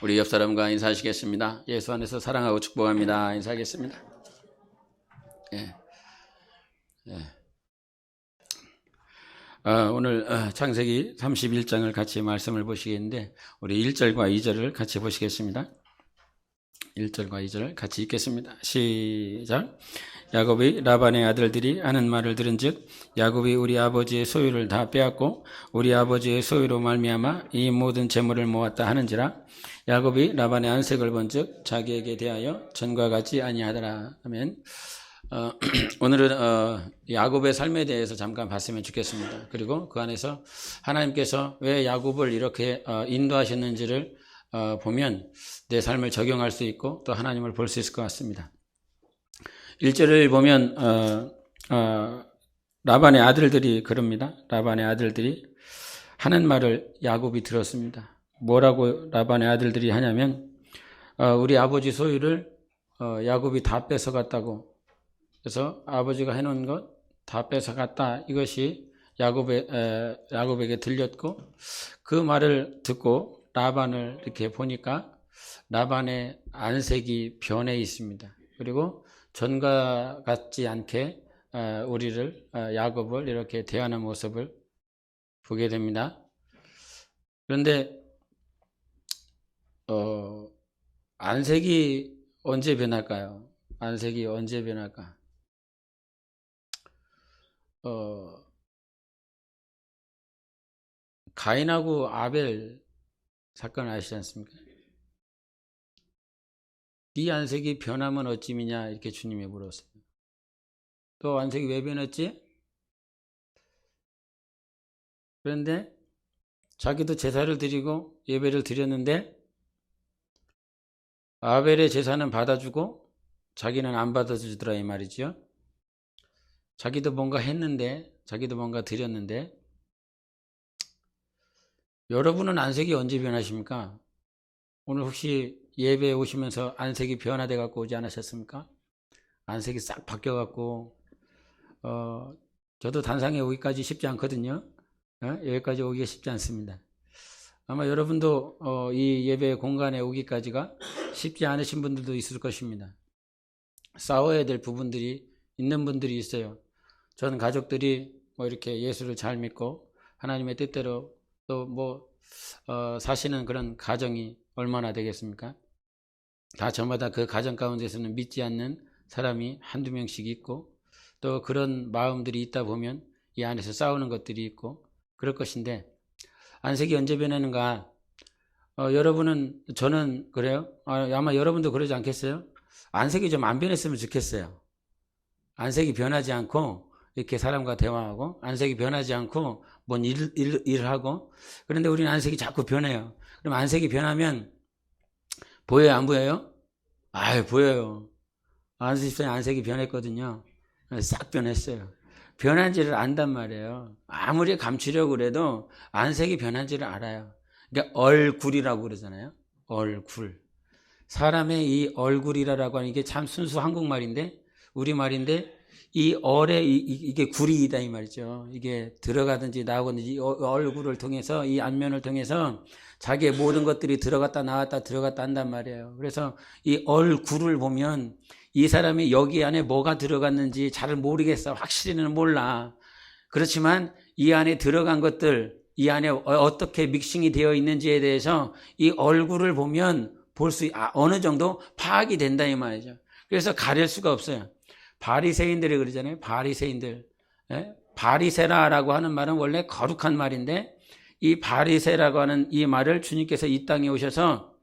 우리 옆 사람과 인사하시겠습니다. 예수 안에서 사랑하고 축복합니다. 인사하겠습니다. 예. 예. 오늘 창세기 31장을 같이 말씀을 보시겠는데 우리 1절과 2절을 같이 보시겠습니다. 1절과 2절을 같이 읽겠습니다. 시작. 야곱이 라반의 아들들이 하는 말을 들은즉 야곱이 우리 아버지의 소유를 다 빼앗고 우리 아버지의 소유로 말미암아 이 모든 재물을 모았다 하는지라. 야곱이 라반의 안색을 본즉 자기에게 대하여 전과 같지 아니하더라. 아멘. 오늘은 야곱의 삶에 대해서 잠깐 봤으면 좋겠습니다. 그리고 그 안에서 하나님께서 왜 야곱을 이렇게 인도하셨는지를 보면 내 삶을 적용할 수 있고 또 하나님을 볼 수 있을 것 같습니다. 1절을 보면 라반의 아들들이 그럽니다. 라반의 아들들이 하는 말을 야곱이 들었습니다. 뭐라고 라반의 아들들이 하냐면 우리 아버지 소유를 야곱이 다 뺏어갔다고. 그래서 아버지가 해놓은 것 다 뺏어갔다. 이것이 야곱에게 들렸고 그 말을 듣고 라반을 이렇게 보니까 라반의 안색이 변해 있습니다. 그리고 전과 같지 않게 우리를 야곱을 이렇게 대하는 모습을 보게 됩니다. 그런데 안색이 언제 변할까요? 안색이 언제 변할까? 가인하고 아벨 사건 아시지 않습니까? 네 안색이 변하면 어찌미냐 이렇게 주님이 물었어요. 또 안색이 왜 변했지? 그런데 자기도 제사를 드리고 예배를 드렸는데 아벨의 제사는 받아주고 자기는 안 받아주더라 이 말이죠. 자기도 뭔가 했는데 자기도 뭔가 드렸는데 여러분은 안색이 언제 변하십니까? 오늘 혹시 예배에 오시면서 안색이 변화돼 갖고 오지 않으셨습니까? 안색이 싹 바뀌어 갖고 저도 단상에 오기까지 쉽지 않거든요. 여기까지 오기가 쉽지 않습니다. 아마 여러분도 이 예배 공간에 오기까지가 쉽지 않으신 분들도 있을 것입니다. 싸워야 될 부분들이 있는 분들이 있어요. 저는 가족들이 이렇게 예수를 잘 믿고 하나님의 뜻대로 또 사시는 그런 가정이 얼마나 되겠습니까? 다 저마다 그 가정 가운데서는 믿지 않는 사람이 한두 명씩 있고 또 그런 마음들이 있다 보면 이 안에서 싸우는 것들이 있고 그럴 것인데 안색이 언제 변하는가? 저는 그래요. 아마 여러분도 그러지 않겠어요? 안색이 좀 안 변했으면 좋겠어요. 안색이 변하지 않고 이렇게 사람과 대화하고 안색이 변하지 않고 뭔 일을 하고 그런데 우리는 안색이 자꾸 변해요. 그럼 안색이 변하면 보여요? 안 보여요? 보여요. 안색이 변했거든요. 싹 변했어요. 변한지를 안단 말이에요. 아무리 감추려고 그래도 안색이 변한지를 알아요. 그러니까 얼굴이라고 그러잖아요. 얼굴. 사람의 이 얼굴이라고 하는 게 참 순수 한국말인데 우리말인데 이 이게 굴이다 이 말이죠. 이게 들어가든지 나오든지 이 얼굴을 통해서 이 안면을 통해서 자기의 모든 것들이 들어갔다 나왔다 들어갔다 한단 말이에요. 그래서 이 얼굴을 보면 이 사람이 여기 안에 뭐가 들어갔는지 잘 모르겠어. 확실히는 몰라. 그렇지만 이 안에 들어간 것들, 이 안에 어떻게 믹싱이 되어 있는지에 대해서 이 얼굴을 보면 어느 정도 파악이 된다 이 말이죠. 그래서 가릴 수가 없어요. 바리새인들이 그러잖아요. 바리새인들. 바리새라라고 하는 말은 원래 거룩한 말인데 이 바리새라고 하는 이 말을 주님께서 이 땅에 오셔서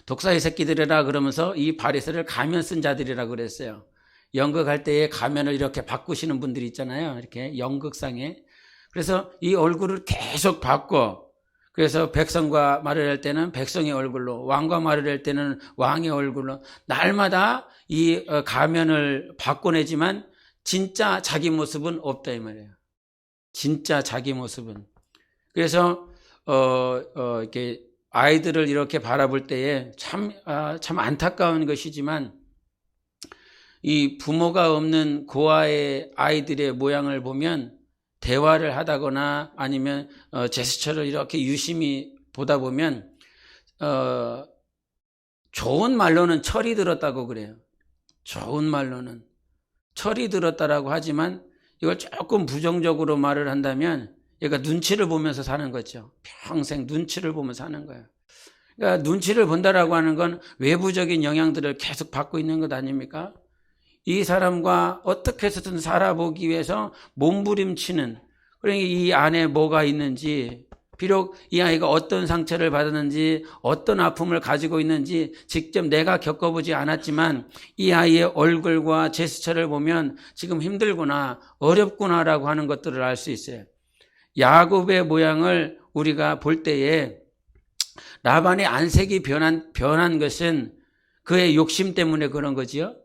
독사의 새끼들이라 그러면서 이 바리새를 가면 쓴 자들이라 그랬어요. 연극할 때에 가면을 이렇게 바꾸시는 분들이 있잖아요. 이렇게 연극상에. 그래서 이 얼굴을 계속 바꿔. 그래서 백성과 말을 할 때는 백성의 얼굴로, 왕과 말을 할 때는 왕의 얼굴로 날마다 이 가면을 바꿔내지만 진짜 자기 모습은 없다 이 말이에요. 진짜 자기 모습은. 그래서 이렇게 아이들을 이렇게 바라볼 때에 참 안타까운 것이지만 이 부모가 없는 고아의 아이들의 모양을 보면 대화를 하다거나 아니면 제스처를 이렇게 유심히 보다 보면 좋은 말로는 철이 들었다고 그래요. 좋은 말로는 철이 들었다라고 하지만 이걸 조금 부정적으로 말을 한다면 얘가 눈치를 보면서 사는 거죠. 평생 눈치를 보면서 사는 거예요. 그러니까 눈치를 본다라고 하는 건 외부적인 영향들을 계속 받고 있는 것 아닙니까? 이 사람과 어떻게 해서든 살아보기 위해서 몸부림치는, 그러니까 이 안에 뭐가 있는지, 비록 이 아이가 어떤 상처를 받았는지 어떤 아픔을 가지고 있는지 직접 내가 겪어보지 않았지만 이 아이의 얼굴과 제스처를 보면 지금 힘들구나, 어렵구나라고 하는 것들을 알 수 있어요. 야곱의 모양을 우리가 볼 때에 라반의 안색이 변한 것은 그의 욕심 때문에 그런 거지요.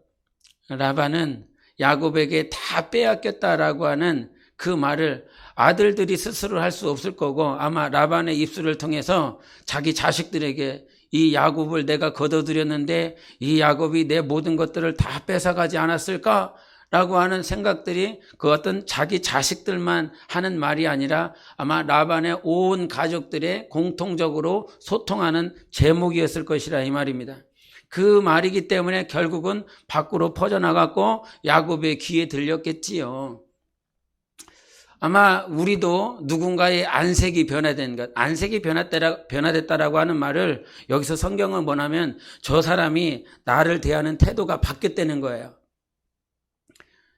라반은 야곱에게 다 빼앗겼다라고 하는 그 말을 아들들이 스스로 할 수 없을 거고, 아마 라반의 입술을 통해서 자기 자식들에게 이 야곱을 내가 거둬들였는데 이 야곱이 내 모든 것들을 다 뺏어가지 않았을까? 라고 하는 생각들이 그 어떤 자기 자식들만 하는 말이 아니라 아마 라반의 온 가족들의 공통적으로 소통하는 제목이었을 것이라 이 말입니다. 그 말이기 때문에 결국은 밖으로 퍼져나갔고 야곱의 귀에 들렸겠지요. 아마 우리도 누군가의 안색이 변화된 것, 안색이 변화됐다라고 하는 말을 여기서 성경은 뭐냐면 저 사람이 나를 대하는 태도가 바뀌었다는 거예요.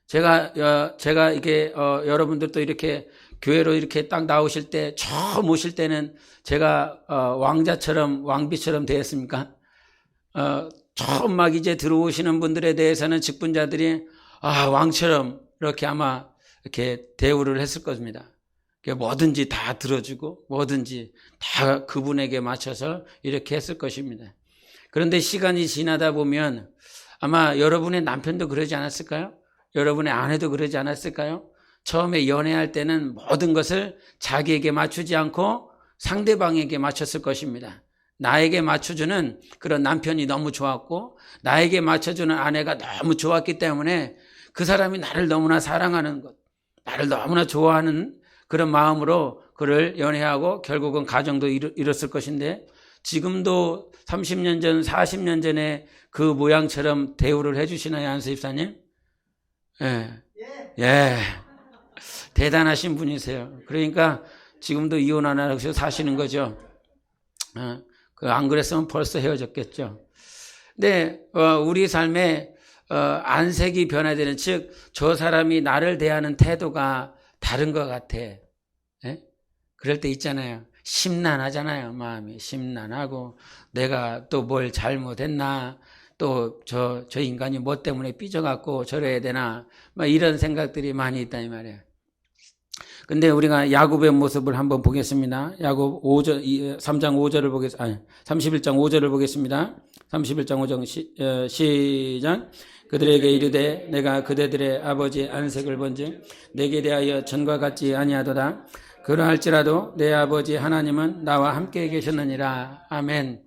제가 이게 여러분들도 이렇게 교회로 이렇게 딱 나오실 때, 처음 오실 때는 제가 왕비처럼 되었습니까? 처음 막 이제 들어오시는 분들에 대해서는 직분자들이 왕처럼 이렇게 아마 이렇게 대우를 했을 겁니다. 뭐든지 다 들어주고 뭐든지 다 그분에게 맞춰서 이렇게 했을 것입니다. 그런데 시간이 지나다 보면 아마 여러분의 남편도 그러지 않았을까요? 여러분의 아내도 그러지 않았을까요? 처음에 연애할 때는 모든 것을 자기에게 맞추지 않고 상대방에게 맞췄을 것입니다. 나에게 맞춰주는 그런 남편이 너무 좋았고 나에게 맞춰주는 아내가 너무 좋았기 때문에 그 사람이 나를 너무나 사랑하는 것, 나를 너무나 좋아하는 그런 마음으로 그를 연애하고 결국은 가정도 이뤘을 것인데, 지금도 30년 전, 40년 전에 그 모양처럼 대우를 해주시나요, 안수 집사님? 예. 대단하신 분이세요. 그러니까 지금도 이혼 안 하고 사시는 거죠. 안 그랬으면 벌써 헤어졌겠죠. 근데 우리 삶에 안색이 변화되는, 즉 저 사람이 나를 대하는 태도가 다른 것 같아. 그럴 때 있잖아요. 심란하잖아요. 마음이 심란하고 내가 또 뭘 잘못했나, 또 저 인간이 뭐 때문에 삐져갖고 저래야 되나, 막 이런 생각들이 많이 있다 이 말이에요. 근데 우리가 야곱의 모습을 한번 보겠습니다. 야곱 3장 5절을 보겠습니다. 31장 5절을 보겠습니다. 31장 5절 시작. 그들에게 이르되 내가 그대들의 아버지 안색을 본즉 내게 대하여 전과 같지 아니하도다. 그러할지라도 내 아버지 하나님은 나와 함께 계셨느니라. 아멘.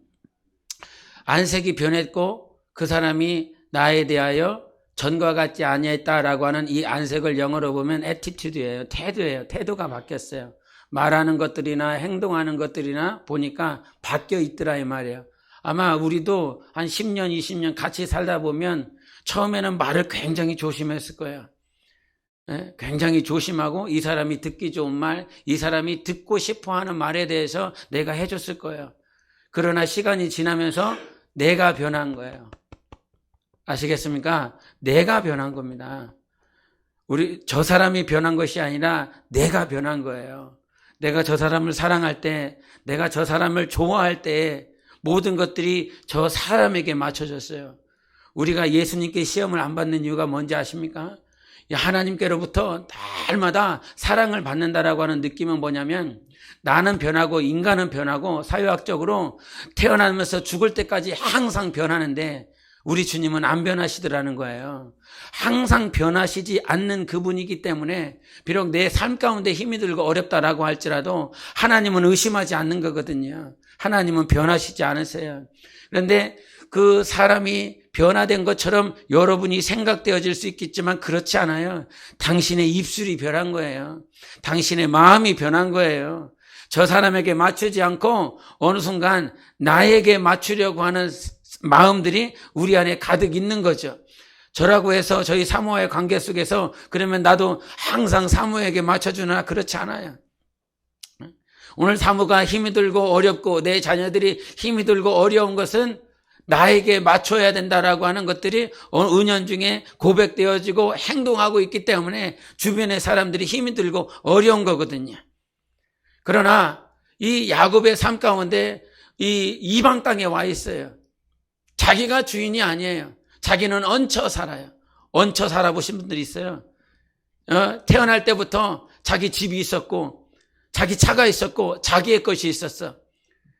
안색이 변했고 그 사람이 나에 대하여 전과 같지 아니했다라고 하는 이 안색을 영어로 보면 애티튜드예요. 태도예요. 태도가 바뀌었어요. 말하는 것들이나 행동하는 것들이나 보니까 바뀌어 있더라 이 말이에요. 아마 우리도 한 10년, 20년 같이 살다 보면 처음에는 말을 굉장히 조심했을 거예요. 굉장히 조심하고 이 사람이 듣기 좋은 말, 이 사람이 듣고 싶어하는 말에 대해서 내가 해줬을 거예요. 그러나 시간이 지나면서 내가 변한 거예요. 아시겠습니까? 내가 변한 겁니다. 저 사람이 변한 것이 아니라 내가 변한 거예요. 내가 저 사람을 사랑할 때, 내가 저 사람을 좋아할 때 모든 것들이 저 사람에게 맞춰졌어요. 우리가 예수님께 시험을 안 받는 이유가 뭔지 아십니까? 하나님께로부터 날마다 사랑을 받는다라고 하는 느낌은 뭐냐면, 나는 변하고 인간은 변하고 사회학적으로 태어나면서 죽을 때까지 항상 변하는데 우리 주님은 안 변하시더라는 거예요. 항상 변하시지 않는 그분이기 때문에 비록 내 삶 가운데 힘이 들고 어렵다라고 할지라도 하나님은 의심하지 않는 거거든요. 하나님은 변하시지 않으세요. 그런데 그 사람이 변화된 것처럼 여러분이 생각되어질 수 있겠지만 그렇지 않아요. 당신의 입술이 변한 거예요. 당신의 마음이 변한 거예요. 저 사람에게 맞추지 않고 어느 순간 나에게 맞추려고 하는 마음들이 우리 안에 가득 있는 거죠. 저라고 해서 저희 사모와의 관계 속에서 그러면 나도 항상 사모에게 맞춰주나? 그렇지 않아요. 오늘 사모가 힘이 들고 어렵고 내 자녀들이 힘이 들고 어려운 것은 나에게 맞춰야 된다라고 하는 것들이 은연중에 고백되어지고 행동하고 있기 때문에 주변의 사람들이 힘이 들고 어려운 거거든요. 그러나 이 야곱의 삶 가운데 이 이방 땅에 와 있어요. 자기가 주인이 아니에요. 자기는 얹혀 살아요. 얹혀 살아보신 분들이 있어요. 태어날 때부터 자기 집이 있었고 자기 차가 있었고 자기의 것이 있었어.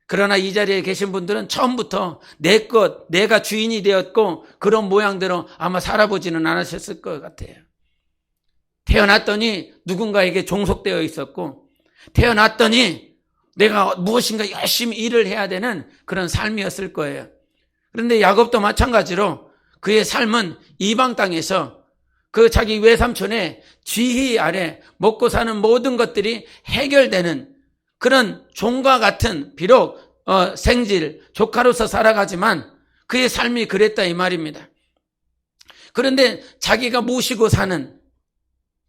그러나 이 자리에 계신 분들은 처음부터 내 것, 내가 주인이 되었고 그런 모양대로 아마 살아보지는 않으셨을 것 같아요. 태어났더니 누군가에게 종속되어 있었고 태어났더니 내가 무엇인가 열심히 일을 해야 되는 그런 삶이었을 거예요. 그런데 야곱도 마찬가지로 그의 삶은 이방 땅에서 그 자기 외삼촌의 지휘 아래 먹고 사는 모든 것들이 해결되는 그런 종과 같은 비록 생질, 조카로서 살아가지만 그의 삶이 그랬다 이 말입니다. 그런데 자기가 모시고 사는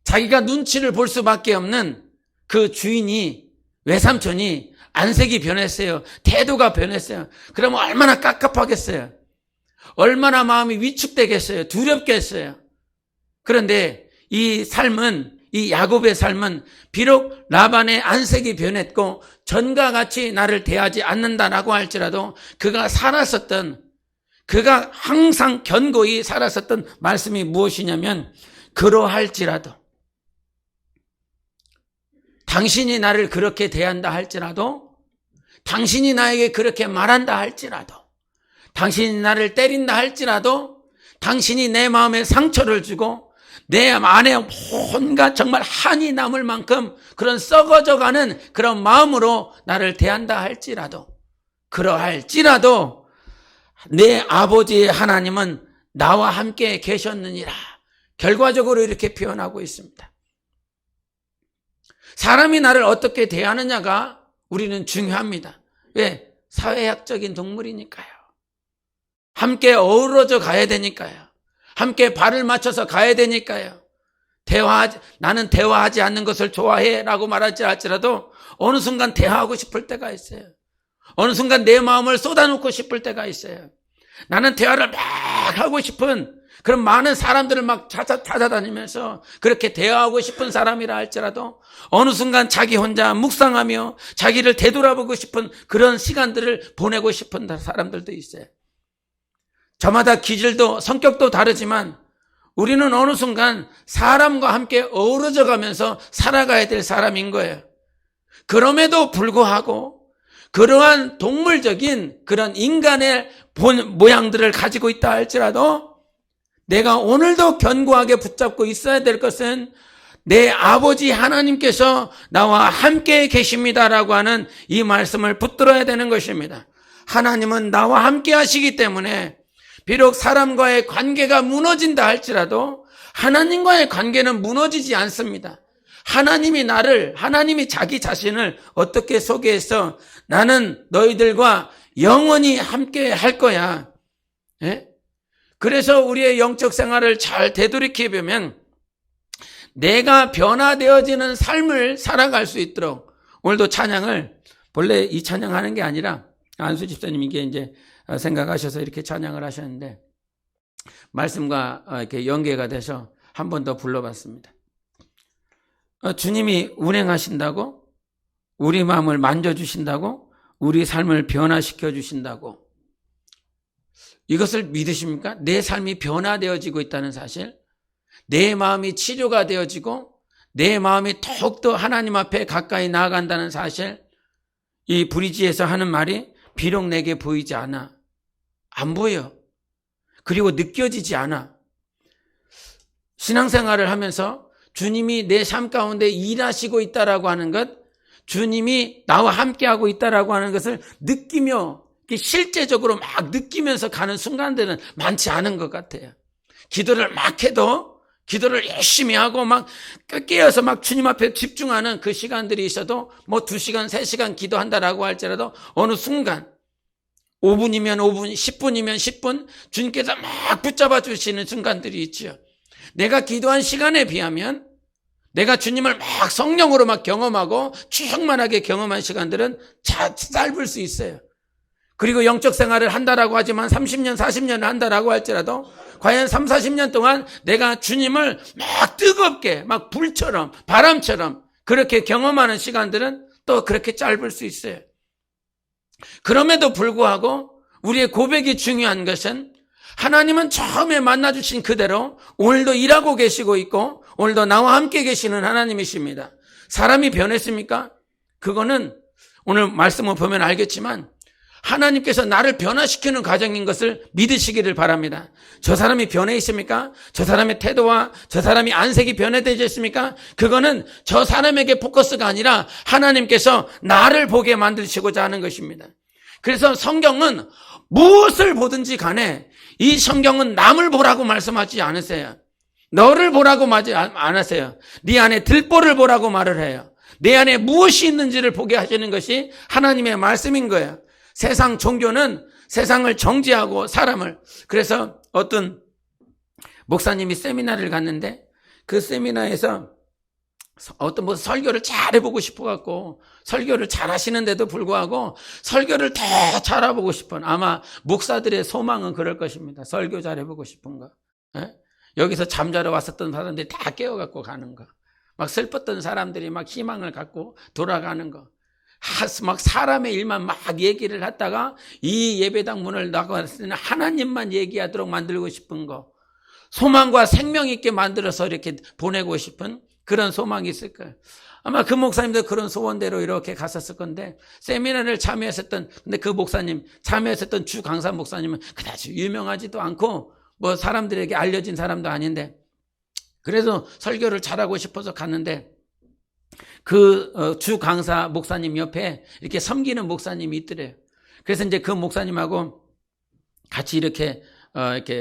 자기가 눈치를 볼 수밖에 없는 그 주인이 외삼촌이 안색이 변했어요. 태도가 변했어요. 그러면 얼마나 깝깝하겠어요. 얼마나 마음이 위축되겠어요. 두렵겠어요. 그런데 이 삶은 이 야곱의 삶은 비록 라반의 안색이 변했고 전과 같이 나를 대하지 않는다라고 할지라도 그가 살았었던 그가 항상 견고히 살았었던 말씀이 무엇이냐면 그러할지라도 당신이 나를 그렇게 대한다 할지라도 당신이 나에게 그렇게 말한다 할지라도 당신이 나를 때린다 할지라도 당신이 내 마음에 상처를 주고 내 안에 온갖 정말 한이 남을 만큼 그런 썩어져가는 그런 마음으로 나를 대한다 할지라도 그러할지라도 내 아버지 하나님은 나와 함께 계셨느니라. 결과적으로 이렇게 표현하고 있습니다. 사람이 나를 어떻게 대하느냐가 우리는 중요합니다. 왜? 사회학적인 동물이니까요. 함께 어우러져 가야 되니까요. 함께 발을 맞춰서 가야 되니까요. 나는 대화하지 않는 것을 좋아해 라고 말하지 않을지라도 어느 순간 대화하고 싶을 때가 있어요. 어느 순간 내 마음을 쏟아놓고 싶을 때가 있어요. 나는 대화를 막 하고 싶은 그런 많은 사람들을 막 찾아다니면서 그렇게 대화하고 싶은 사람이라 할지라도 어느 순간 자기 혼자 묵상하며 자기를 되돌아보고 싶은 그런 시간들을 보내고 싶은 사람들도 있어요. 저마다 기질도 성격도 다르지만 우리는 어느 순간 사람과 함께 어우러져 가면서 살아가야 될 사람인 거예요. 그럼에도 불구하고 그러한 동물적인 그런 인간의 모양들을 가지고 있다 할지라도 내가 오늘도 견고하게 붙잡고 있어야 될 것은 내 아버지 하나님께서 나와 함께 계십니다라고 하는 이 말씀을 붙들어야 되는 것입니다. 하나님은 나와 함께 하시기 때문에 비록 사람과의 관계가 무너진다 할지라도 하나님과의 관계는 무너지지 않습니다. 하나님이 자기 자신을 어떻게 소개해서 나는 너희들과 영원히 함께 할 거야. 예? 그래서 우리의 영적 생활을 잘 되돌이켜보면 내가 변화되어지는 삶을 살아갈 수 있도록 오늘도 찬양을 본래 이 찬양하는 게 아니라 안수 집사님이 이제 생각하셔서 이렇게 찬양을 하셨는데 말씀과 이렇게 연계가 돼서 한 번 더 불러봤습니다. 주님이 운행하신다고 우리 마음을 만져주신다고 우리 삶을 변화시켜 주신다고 이것을 믿으십니까? 내 삶이 변화되어지고 있다는 사실, 내 마음이 치료가 되어지고 내 마음이 더욱더 하나님 앞에 가까이 나아간다는 사실, 이 브리지에서 하는 말이 비록 내게 보이지 않아, 안 보여, 그리고 느껴지지 않아. 신앙생활을 하면서 주님이 내 삶 가운데 일하시고 있다라고 하는 것, 주님이 나와 함께하고 있다라고 하는 것을 느끼며 실제적으로 막 느끼면서 가는 순간들은 많지 않은 것 같아요. 기도를 막 해도 기도를 열심히 하고 막 깨어서 막 주님 앞에 집중하는 그 시간들이 있어도 뭐 2시간, 3시간 기도한다라고 할지라도 어느 순간 5분이면 5분, 10분이면 10분 주님께서 막 붙잡아 주시는 순간들이 있죠. 내가 기도한 시간에 비하면 내가 주님을 막 성령으로 막 경험하고 충만하게 경험한 시간들은 짧을 수 있어요. 그리고 영적 생활을 한다라고 하지만 30년, 40년을 한다라고 할지라도 과연 3, 40년 동안 내가 주님을 막 뜨겁게 막 불처럼 바람처럼 그렇게 경험하는 시간들은 또 그렇게 짧을 수 있어요. 그럼에도 불구하고 우리의 고백이 중요한 것은 하나님은 처음에 만나주신 그대로 오늘도 일하고 계시고 있고 오늘도 나와 함께 계시는 하나님이십니다. 사람이 변했습니까? 그거는 오늘 말씀을 보면 알겠지만 하나님께서 나를 변화시키는 과정인 것을 믿으시기를 바랍니다. 저 사람이 변해 있습니까? 저 사람의 태도와 저 사람이 안색이 변해되지 있습니까? 그거는 저 사람에게 포커스가 아니라 하나님께서 나를 보게 만드시고자 하는 것입니다. 그래서 성경은 무엇을 보든지 간에 이 성경은 남을 보라고 말씀하지 않으세요. 너를 보라고 말하지 않으세요. 네 안에 들보를 보라고 말을 해요. 내 안에 무엇이 있는지를 보게 하시는 것이 하나님의 말씀인 거예요. 세상 종교는 세상을 정죄하고 사람을, 그래서 어떤 목사님이 세미나를 갔는데 그 세미나에서 어떤 뭐 설교를 잘 해보고 싶어갖고 설교를 잘 하시는데도 불구하고 설교를 더 잘해보고 싶은, 아마 목사들의 소망은 그럴 것입니다. 설교 잘 해보고 싶은 거. 여기서 잠자러 왔었던 사람들이 다 깨워갖고 가는 거. 막 슬펐던 사람들이 막 희망을 갖고 돌아가는 거. 막 사람의 일만 막 얘기를 하다가 이 예배당 문을 나갔을 때는 하나님만 얘기하도록 만들고 싶은 거, 소망과 생명 있게 만들어서 이렇게 보내고 싶은 그런 소망이 있을 거예요. 아마 그 목사님도 그런 소원대로 이렇게 갔었을 건데, 세미나를 참여했었던, 근데 그 목사님, 참여했었던 주 강사 목사님은 그다지 유명하지도 않고 뭐 사람들에게 알려진 사람도 아닌데, 그래서 설교를 잘하고 싶어서 갔는데 그 주 강사 목사님 옆에 이렇게 섬기는 목사님이 있더래요. 그래서 이제 그 목사님하고 같이 이렇게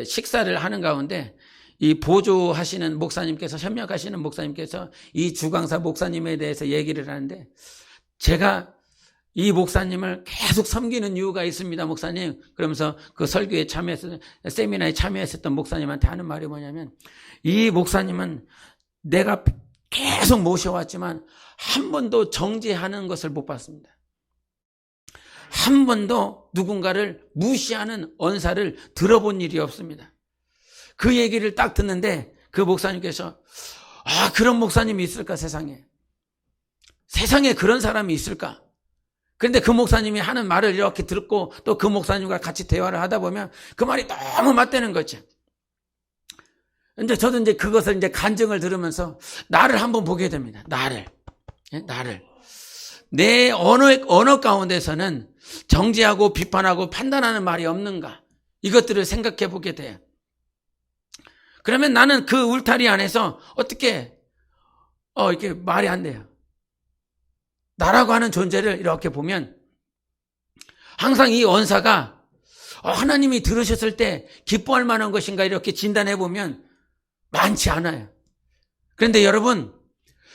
식사를 하는 가운데 이 보조하시는 목사님께서, 협력하시는 목사님께서 이 주 강사 목사님에 대해서 얘기를 하는데, 제가 이 목사님을 계속 섬기는 이유가 있습니다, 목사님. 그러면서 그 설교에 참여했었던, 세미나에 참여했었던 목사님한테 하는 말이 뭐냐면, 이 목사님은 내가 계속 모셔왔지만 한 번도 정죄하는 것을 못 봤습니다. 한 번도 누군가를 무시하는 언사를 들어본 일이 없습니다. 그 얘기를 딱 듣는데 그 목사님께서, 그런 목사님이 있을까, 세상에 그런 사람이 있을까? 그런데 그 목사님이 하는 말을 이렇게 듣고 또 그 목사님과 같이 대화를 하다 보면 그 말이 너무 맞대는 거죠. 근데 저도 이제 그것을 이제 간증을 들으면서 나를 한번 보게 됩니다. 나를. 내 언어 가운데서는 정죄하고 비판하고 판단하는 말이 없는가? 이것들을 생각해 보게 돼요. 그러면 나는 그 울타리 안에서 어떻게, 이렇게 말이 안 돼요. 나라고 하는 존재를 이렇게 보면 항상 이 언사가 하나님이 들으셨을 때 기뻐할 만한 것인가 이렇게 진단해 보면 많지 않아요. 그런데 여러분,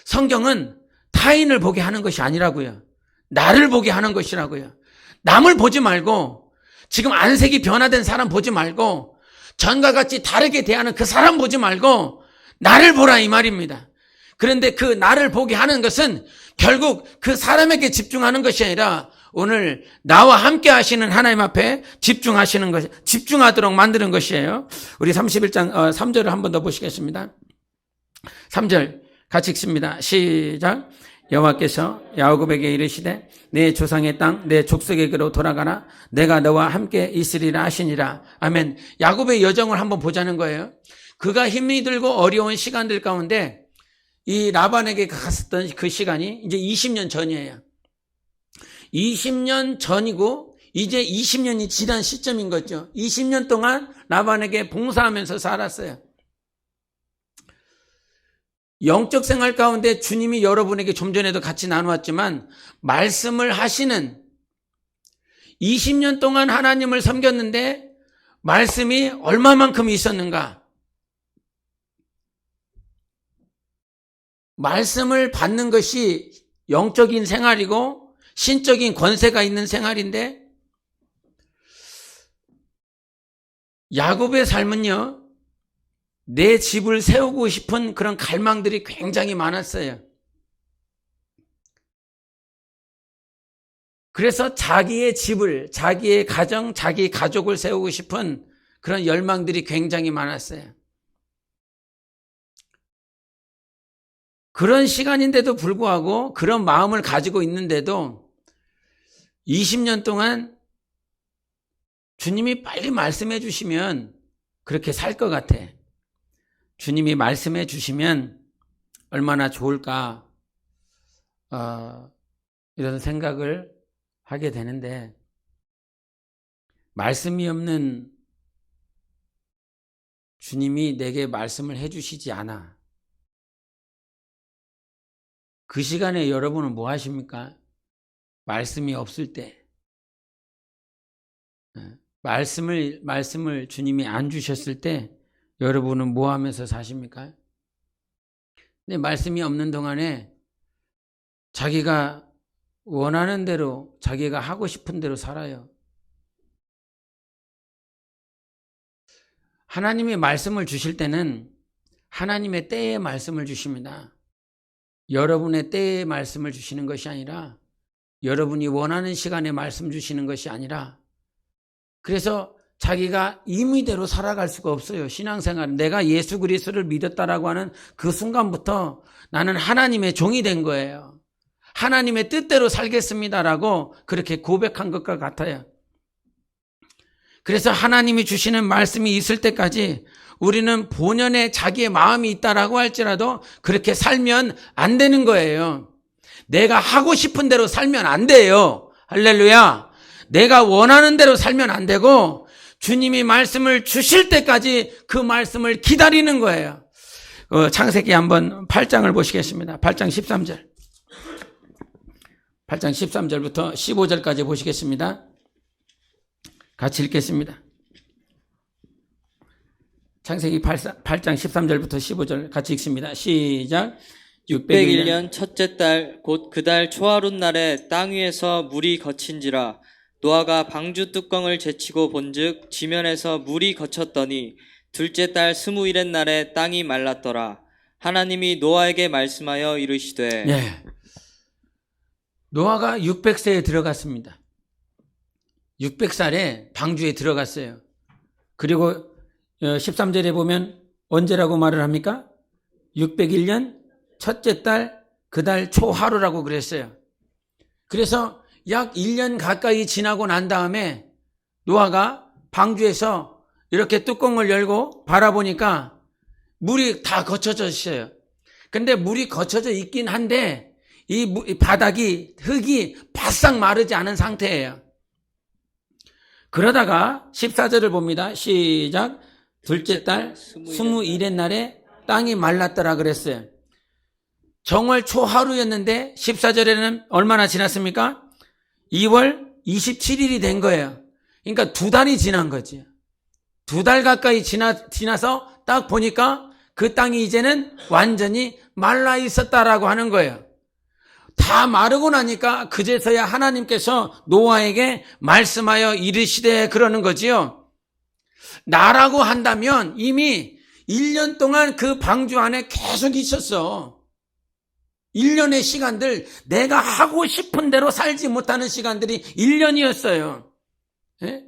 성경은 타인을 보게 하는 것이 아니라고요. 나를 보게 하는 것이라고요. 남을 보지 말고, 지금 안색이 변화된 사람 보지 말고, 전과 같이 다르게 대하는 그 사람 보지 말고 나를 보라, 이 말입니다. 그런데 그 나를 보게 하는 것은 결국 그 사람에게 집중하는 것이 아니라 오늘 나와 함께 하시는 하나님 앞에 집중하시는 것, 집중하도록 만드는 것이에요. 우리 31장 3절을 한 번 더 보시겠습니다. 3절 같이 읽습니다. 시작. 여호와께서 야곱에게 이르시되 내 조상의 땅 내 족속에게로 돌아가라, 내가 너와 함께 있으리라 하시니라. 아멘. 야곱의 여정을 한번 보자는 거예요. 그가 힘이 들고 어려운 시간들 가운데 이 라반에게 갔었던 그 시간이 이제 20년 전이에요. 20년 전이고 이제 20년이 지난 시점인 거죠. 20년 동안 라반에게 봉사하면서 살았어요. 영적 생활 가운데 주님이 여러분에게 좀 전에도 같이 나누었지만 말씀을 하시는, 20년 동안 하나님을 섬겼는데 말씀이 얼마만큼 있었는가? 말씀을 받는 것이 영적인 생활이고 신적인 권세가 있는 생활인데 야곱의 삶은요, 내 집을 세우고 싶은 그런 갈망들이 굉장히 많았어요. 그래서 자기의 집을, 자기의 가정, 자기 가족을 세우고 싶은 그런 열망들이 굉장히 많았어요. 그런 시간인데도 불구하고 그런 마음을 가지고 있는데도 20년 동안 주님이 빨리 말씀해 주시면 그렇게 살 것 같아. 주님이 말씀해 주시면 얼마나 좋을까 이런 생각을 하게 되는데 말씀이 없는 주님이 내게 말씀을 해 주시지 않아. 그 시간에 여러분은 뭐 하십니까? 말씀이 없을 때 말씀을 주님이 안 주셨을 때 여러분은 뭐 하면서 사십니까? 근데 말씀이 없는 동안에 자기가 원하는 대로 자기가 하고 싶은 대로 살아요. 하나님이 말씀을 주실 때는 하나님의 때에 말씀을 주십니다. 여러분의 때에 말씀을 주시는 것이 아니라 여러분이 원하는 시간에 말씀 주시는 것이 아니라 그래서 자기가 임의대로 살아갈 수가 없어요. 신앙생활 내가 예수 그리스도를 믿었다라고 하는 그 순간부터 나는 하나님의 종이 된 거예요. 하나님의 뜻대로 살겠습니다라고 그렇게 고백한 것과 같아요. 그래서 하나님이 주시는 말씀이 있을 때까지 우리는 본연의 자기의 마음이 있다라고 할지라도 그렇게 살면 안 되는 거예요. 내가 하고 싶은 대로 살면 안 돼요. 할렐루야. 내가 원하는 대로 살면 안 되고 주님이 말씀을 주실 때까지 그 말씀을 기다리는 거예요. 창세기 한번 8장을 보시겠습니다. 8장 13절. 8장 13절부터 15절까지 보시겠습니다. 같이 읽겠습니다. 창세기 8장 13절부터 15절 같이 읽습니다. 시작. 601년 첫째 달 곧 그 달 초하룻 날에 땅 위에서 물이 거친지라 노아가 방주 뚜껑을 제치고 본즉 지면에서 물이 거쳤더니 둘째 달 21의 날에 땅이 말랐더라. 하나님이 노아에게 말씀하여 이르시되 예. 노아가 600세에 들어갔습니다. 600살에 방주에 들어갔어요. 그리고 13절에 보면 언제라고 말을 합니까? 601년 첫째 달 그 달 초하루라고 그랬어요. 그래서 약 1년 가까이 지나고 난 다음에 노아가 방주에서 이렇게 뚜껑을 열고 바라보니까 물이 다 거쳐져 있어요. 근데 물이 거쳐져 있긴 한데 이 바닥이 흙이 바싹 마르지 않은 상태예요. 그러다가 14절을 봅니다. 시작. 둘째 달 21의 날에 땅이 말랐더라 그랬어요. 정월 초하루였는데 14절에는 얼마나 지났습니까? 2월 27일이 된 거예요. 그러니까 2달이 지난 거지. 2달 가까이 지나서 딱 보니까 그 땅이 이제는 완전히 말라 있었다라고 하는 거예요. 다 마르고 나니까 그제서야 하나님께서 노아에게 말씀하여 이르시되 그러는 거지요. 나라고 한다면 이미 1년 동안 그 방주 안에 계속 있었어. 1년의 시간들 내가 하고 싶은 대로 살지 못하는 시간들이 1년이었어요. 예?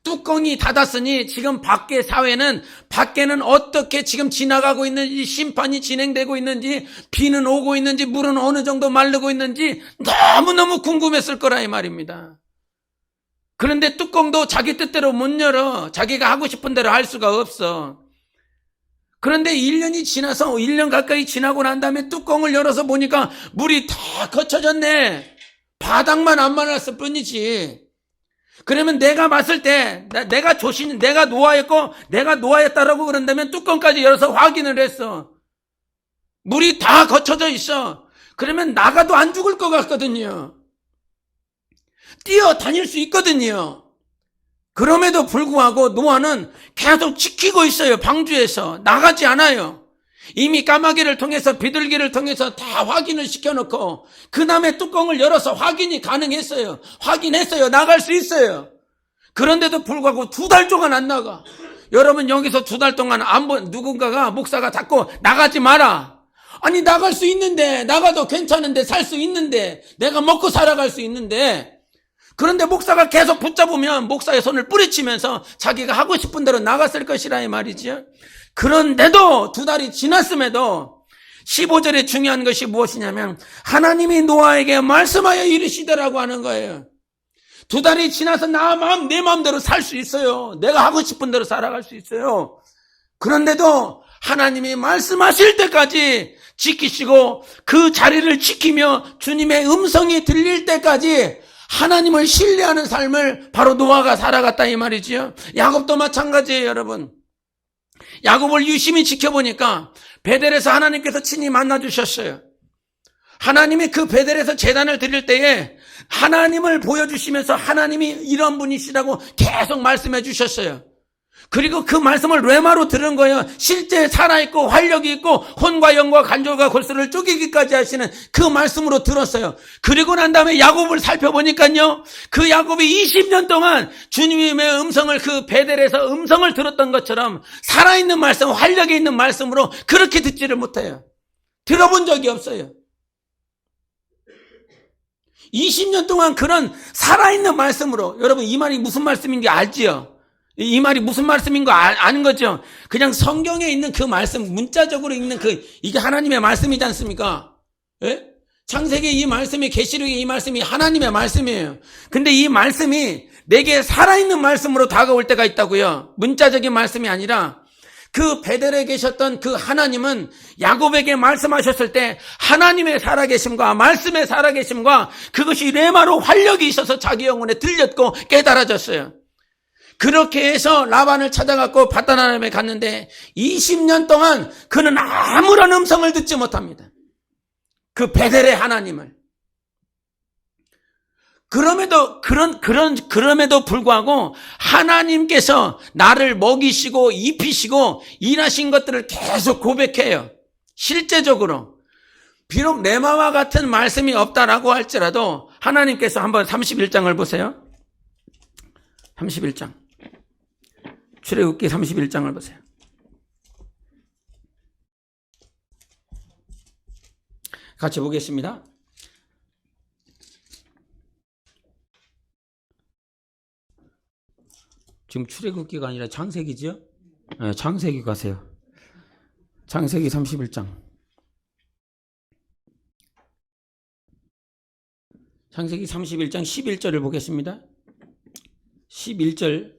뚜껑이 닫았으니 지금 밖에는 어떻게 지금 지나가고 있는지 심판이 진행되고 있는지 비는 오고 있는지 물은 어느 정도 마르고 있는지 너무너무 궁금했을 거라 이 말입니다. 그런데 뚜껑도 자기 뜻대로 못 열어. 자기가 하고 싶은 대로 할 수가 없어. 그런데 1년이 지나서 1년 가까이 지나고 난 다음에 뚜껑을 열어서 보니까 물이 다 거쳐졌네. 바닥만 안 말랐을 뿐이지. 그러면 내가 봤을 때 내가 노아였고 내가 노아였다라고 그런다면 뚜껑까지 열어서 확인을 했어. 물이 다 거쳐져 있어. 그러면 나가도 안 죽을 것 같거든요. 뛰어다닐 수 있거든요. 그럼에도 불구하고 노아는 계속 지키고 있어요. 방주에서 나가지 않아요. 이미 까마귀를 통해서 비둘기를 통해서 다 확인을 시켜놓고 그 다음에 뚜껑을 열어서 확인이 가능했어요. 확인했어요. 나갈 수 있어요. 그런데도 불구하고 2달 동안 안 나가. 여러분 여기서 2달 동안 누군가가 목사가 자꾸 나가지 마라. 아니 나갈 수 있는데, 나가도 괜찮은데, 살 수 있는데, 내가 먹고 살아갈 수 있는데, 그런데 목사가 계속 붙잡으면 목사의 손을 뿌리치면서 자기가 하고 싶은 대로 나갔을 것이라 이 말이죠. 그런데도 2달이 지났음에도 15절에 중요한 것이 무엇이냐면 하나님이 노아에게 말씀하여 이르시더라고 하는 거예요. 2달이 지나서 내 마음대로 살 수 있어요. 내가 하고 싶은 대로 살아갈 수 있어요. 그런데도 하나님이 말씀하실 때까지 지키시고 그 자리를 지키며 주님의 음성이 들릴 때까지 하나님을 신뢰하는 삶을 바로 노아가 살아갔다 이 말이지요. 야곱도 마찬가지예요, 여러분. 야곱을 유심히 지켜보니까 베델에서 하나님께서 친히 만나주셨어요. 하나님이 그 베델에서 제단을 드릴 때에 하나님을 보여주시면서 하나님이 이런 분이시라고 계속 말씀해 주셨어요. 그리고 그 말씀을 뇌마로 들은 거예요. 실제 살아있고 활력이 있고 혼과 영과 간절과 골수를 쪼개기까지 하시는 그 말씀으로 들었어요. 그리고 난 다음에 야곱을 살펴보니까요, 그 야곱이 20년 동안 주님의 음성을 그 베델에서 음성을 들었던 것처럼 살아있는 말씀, 활력이 있는 말씀으로 그렇게 듣지를 못해요. 들어본 적이 없어요. 20년 동안 그런 살아있는 말씀으로, 여러분 이 말이 무슨 말씀인지 알지요? 이 말이 무슨 말씀인 거 아는 거죠? 그냥 성경에 있는 그 말씀, 문자적으로 읽는 이게 하나님의 말씀이지 않습니까? 예? 창세기 이 말씀이, 계시록의 이 말씀이 하나님의 말씀이에요. 근데 이 말씀이 내게 살아있는 말씀으로 다가올 때가 있다고요. 문자적인 말씀이 아니라 그 베델에 계셨던 그 하나님은 야곱에게 말씀하셨을 때 하나님의 살아계심과 말씀의 살아계심과 그것이 레마로 활력이 있어서 자기 영혼에 들렸고 깨달아졌어요. 그렇게 해서 라반을 찾아갔고 밧단아람에 갔는데 20년 동안 그는 아무런 음성을 듣지 못합니다. 그 베델의 하나님을. 그럼에도 불구하고 하나님께서 나를 먹이시고 입히시고 일하신 것들을 계속 고백해요. 실제적으로. 비록 레마와 같은 말씀이 없다라고 할지라도 하나님께서 한번 31장을 보세요. 31장. 출애굽기 31장을 보세요. 같이 보겠습니다. 지금 출애굽기가 아니라 창세기죠? 네, 창세기 가세요. 창세기 31장. 창세기 31장 11절을 보겠습니다. 11절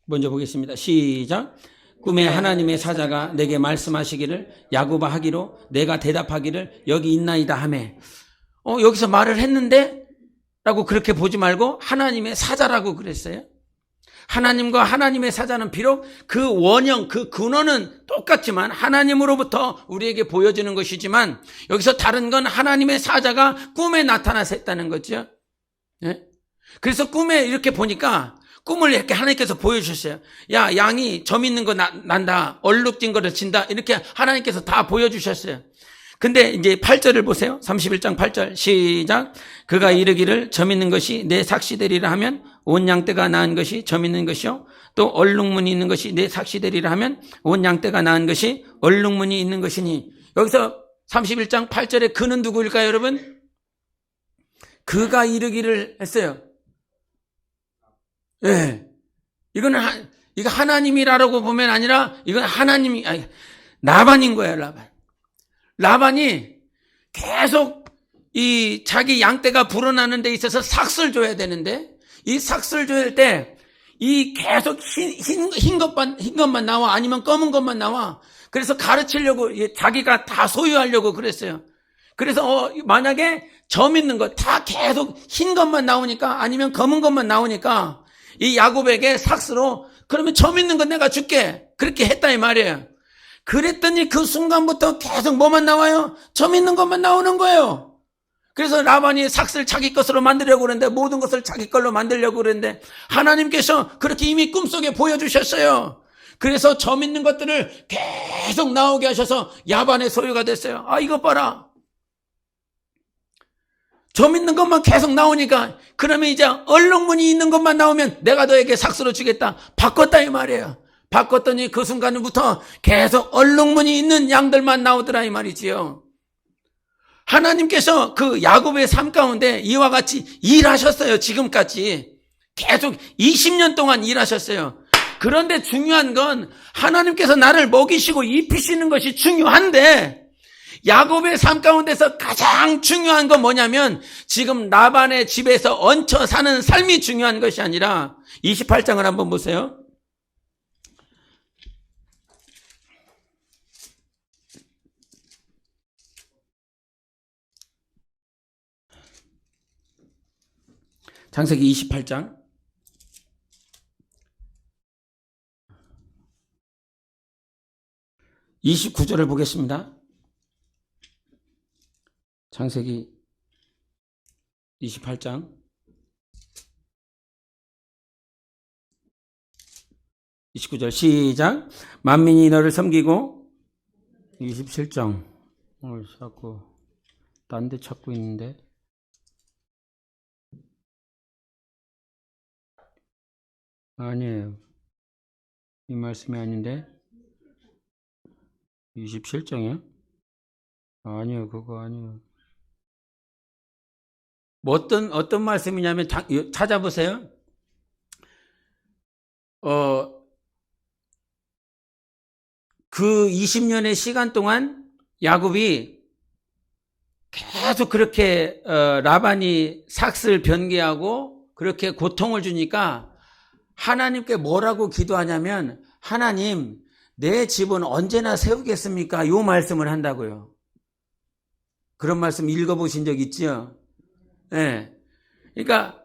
먼저 보겠습니다. 시작. 꿈에 하나님의 사자가 내게 말씀하시기를 야곱아 하기로 내가 대답하기를 여기 있나이다 하매. 여기서 말을 했는데? 라고 그렇게 보지 말고 하나님의 사자라고 그랬어요. 하나님과 하나님의 사자는 비록 그 원형, 그 근원은 똑같지만 하나님으로부터 우리에게 보여지는 것이지만 여기서 다른 건 하나님의 사자가 꿈에 나타나서 했다는 거죠. 네? 그래서 꿈에 이렇게 보니까 꿈을 이렇게 하나님께서 보여주셨어요. 야, 양이 점 있는 거 난다. 얼룩진 거를 진다. 이렇게 하나님께서 다 보여주셨어요. 근데 이제 8절을 보세요. 31장 8절 시작. 그가 이르기를 점 있는 것이 내 삭시되리라 하면 온 양떼가 낳은 것이 점 있는 것이요 또 얼룩무늬 있는 것이 내 삭시되리라 하면 온 양떼가 낳은 것이 얼룩무늬 있는 것이니. 여기서 31장 8절에 그는 누구일까요, 여러분? 그가 이르기를 했어요. 예. 이거 하나님이라고 보면 아니라 이건 하나님이 라반인 거예요, 라반. 라반이 계속 이 자기 양떼가 불어나는 데 있어서 삭슬 줘야 되는데 이 삭슬 줄 때 이 계속 흰 것만 나와 아니면 검은 것만 나와. 그래서 가르치려고 자기가 다 소유하려고 그랬어요. 그래서 만약에 점 있는 거 다 계속 흰 것만 나오니까 아니면 검은 것만 나오니까 이 야곱에게 삭스로 그러면 점 있는 건 내가 줄게. 그렇게 했다 이 말이에요. 그랬더니 그 순간부터 계속 뭐만 나와요? 점 있는 것만 나오는 거예요. 그래서 라반이 삭스를 자기 것으로 만들려고 그랬는데 모든 것을 자기 걸로 만들려고 그랬는데 하나님께서 그렇게 이미 꿈속에 보여주셨어요. 그래서 점 있는 것들을 계속 나오게 하셔서 야반의 소유가 됐어요. 아, 이것 봐라. 점 있는 것만 계속 나오니까 그러면 이제 얼룩무늬 있는 것만 나오면 내가 너에게 삭스로 주겠다. 바꿨다 이 말이에요. 바꿨더니 그 순간부터 계속 얼룩무늬 있는 양들만 나오더라 이 말이지요. 하나님께서 그 야곱의 삶 가운데 이와 같이 일하셨어요. 지금까지 계속 20년 동안 일하셨어요. 그런데 중요한 건 하나님께서 나를 먹이시고 입히시는 것이 중요한데 야곱의 삶 가운데서 가장 중요한 건 뭐냐면 지금 라반의 집에서 얹혀 사는 삶이 중요한 것이 아니라 28장을 한번 보세요. 창세기 28장 29절을 보겠습니다. 창세기 28장 29절 시작. 만민이 너를 섬기고 27장 자꾸 딴 데 찾고 있는데 아니에요. 이 말씀이 아닌데 27장이요? 아니요, 그거 아니에요. 뭐 어떤 말씀이냐면 찾아보세요. 그 20년의 시간 동안 야곱이 계속 그렇게 라반이 삭스를 변개하고 그렇게 고통을 주니까 하나님께 뭐라고 기도하냐면 하나님 내 집은 언제나 세우겠습니까? 요 말씀을 한다고요. 그런 말씀 읽어보신 적 있죠? 네. 그러니까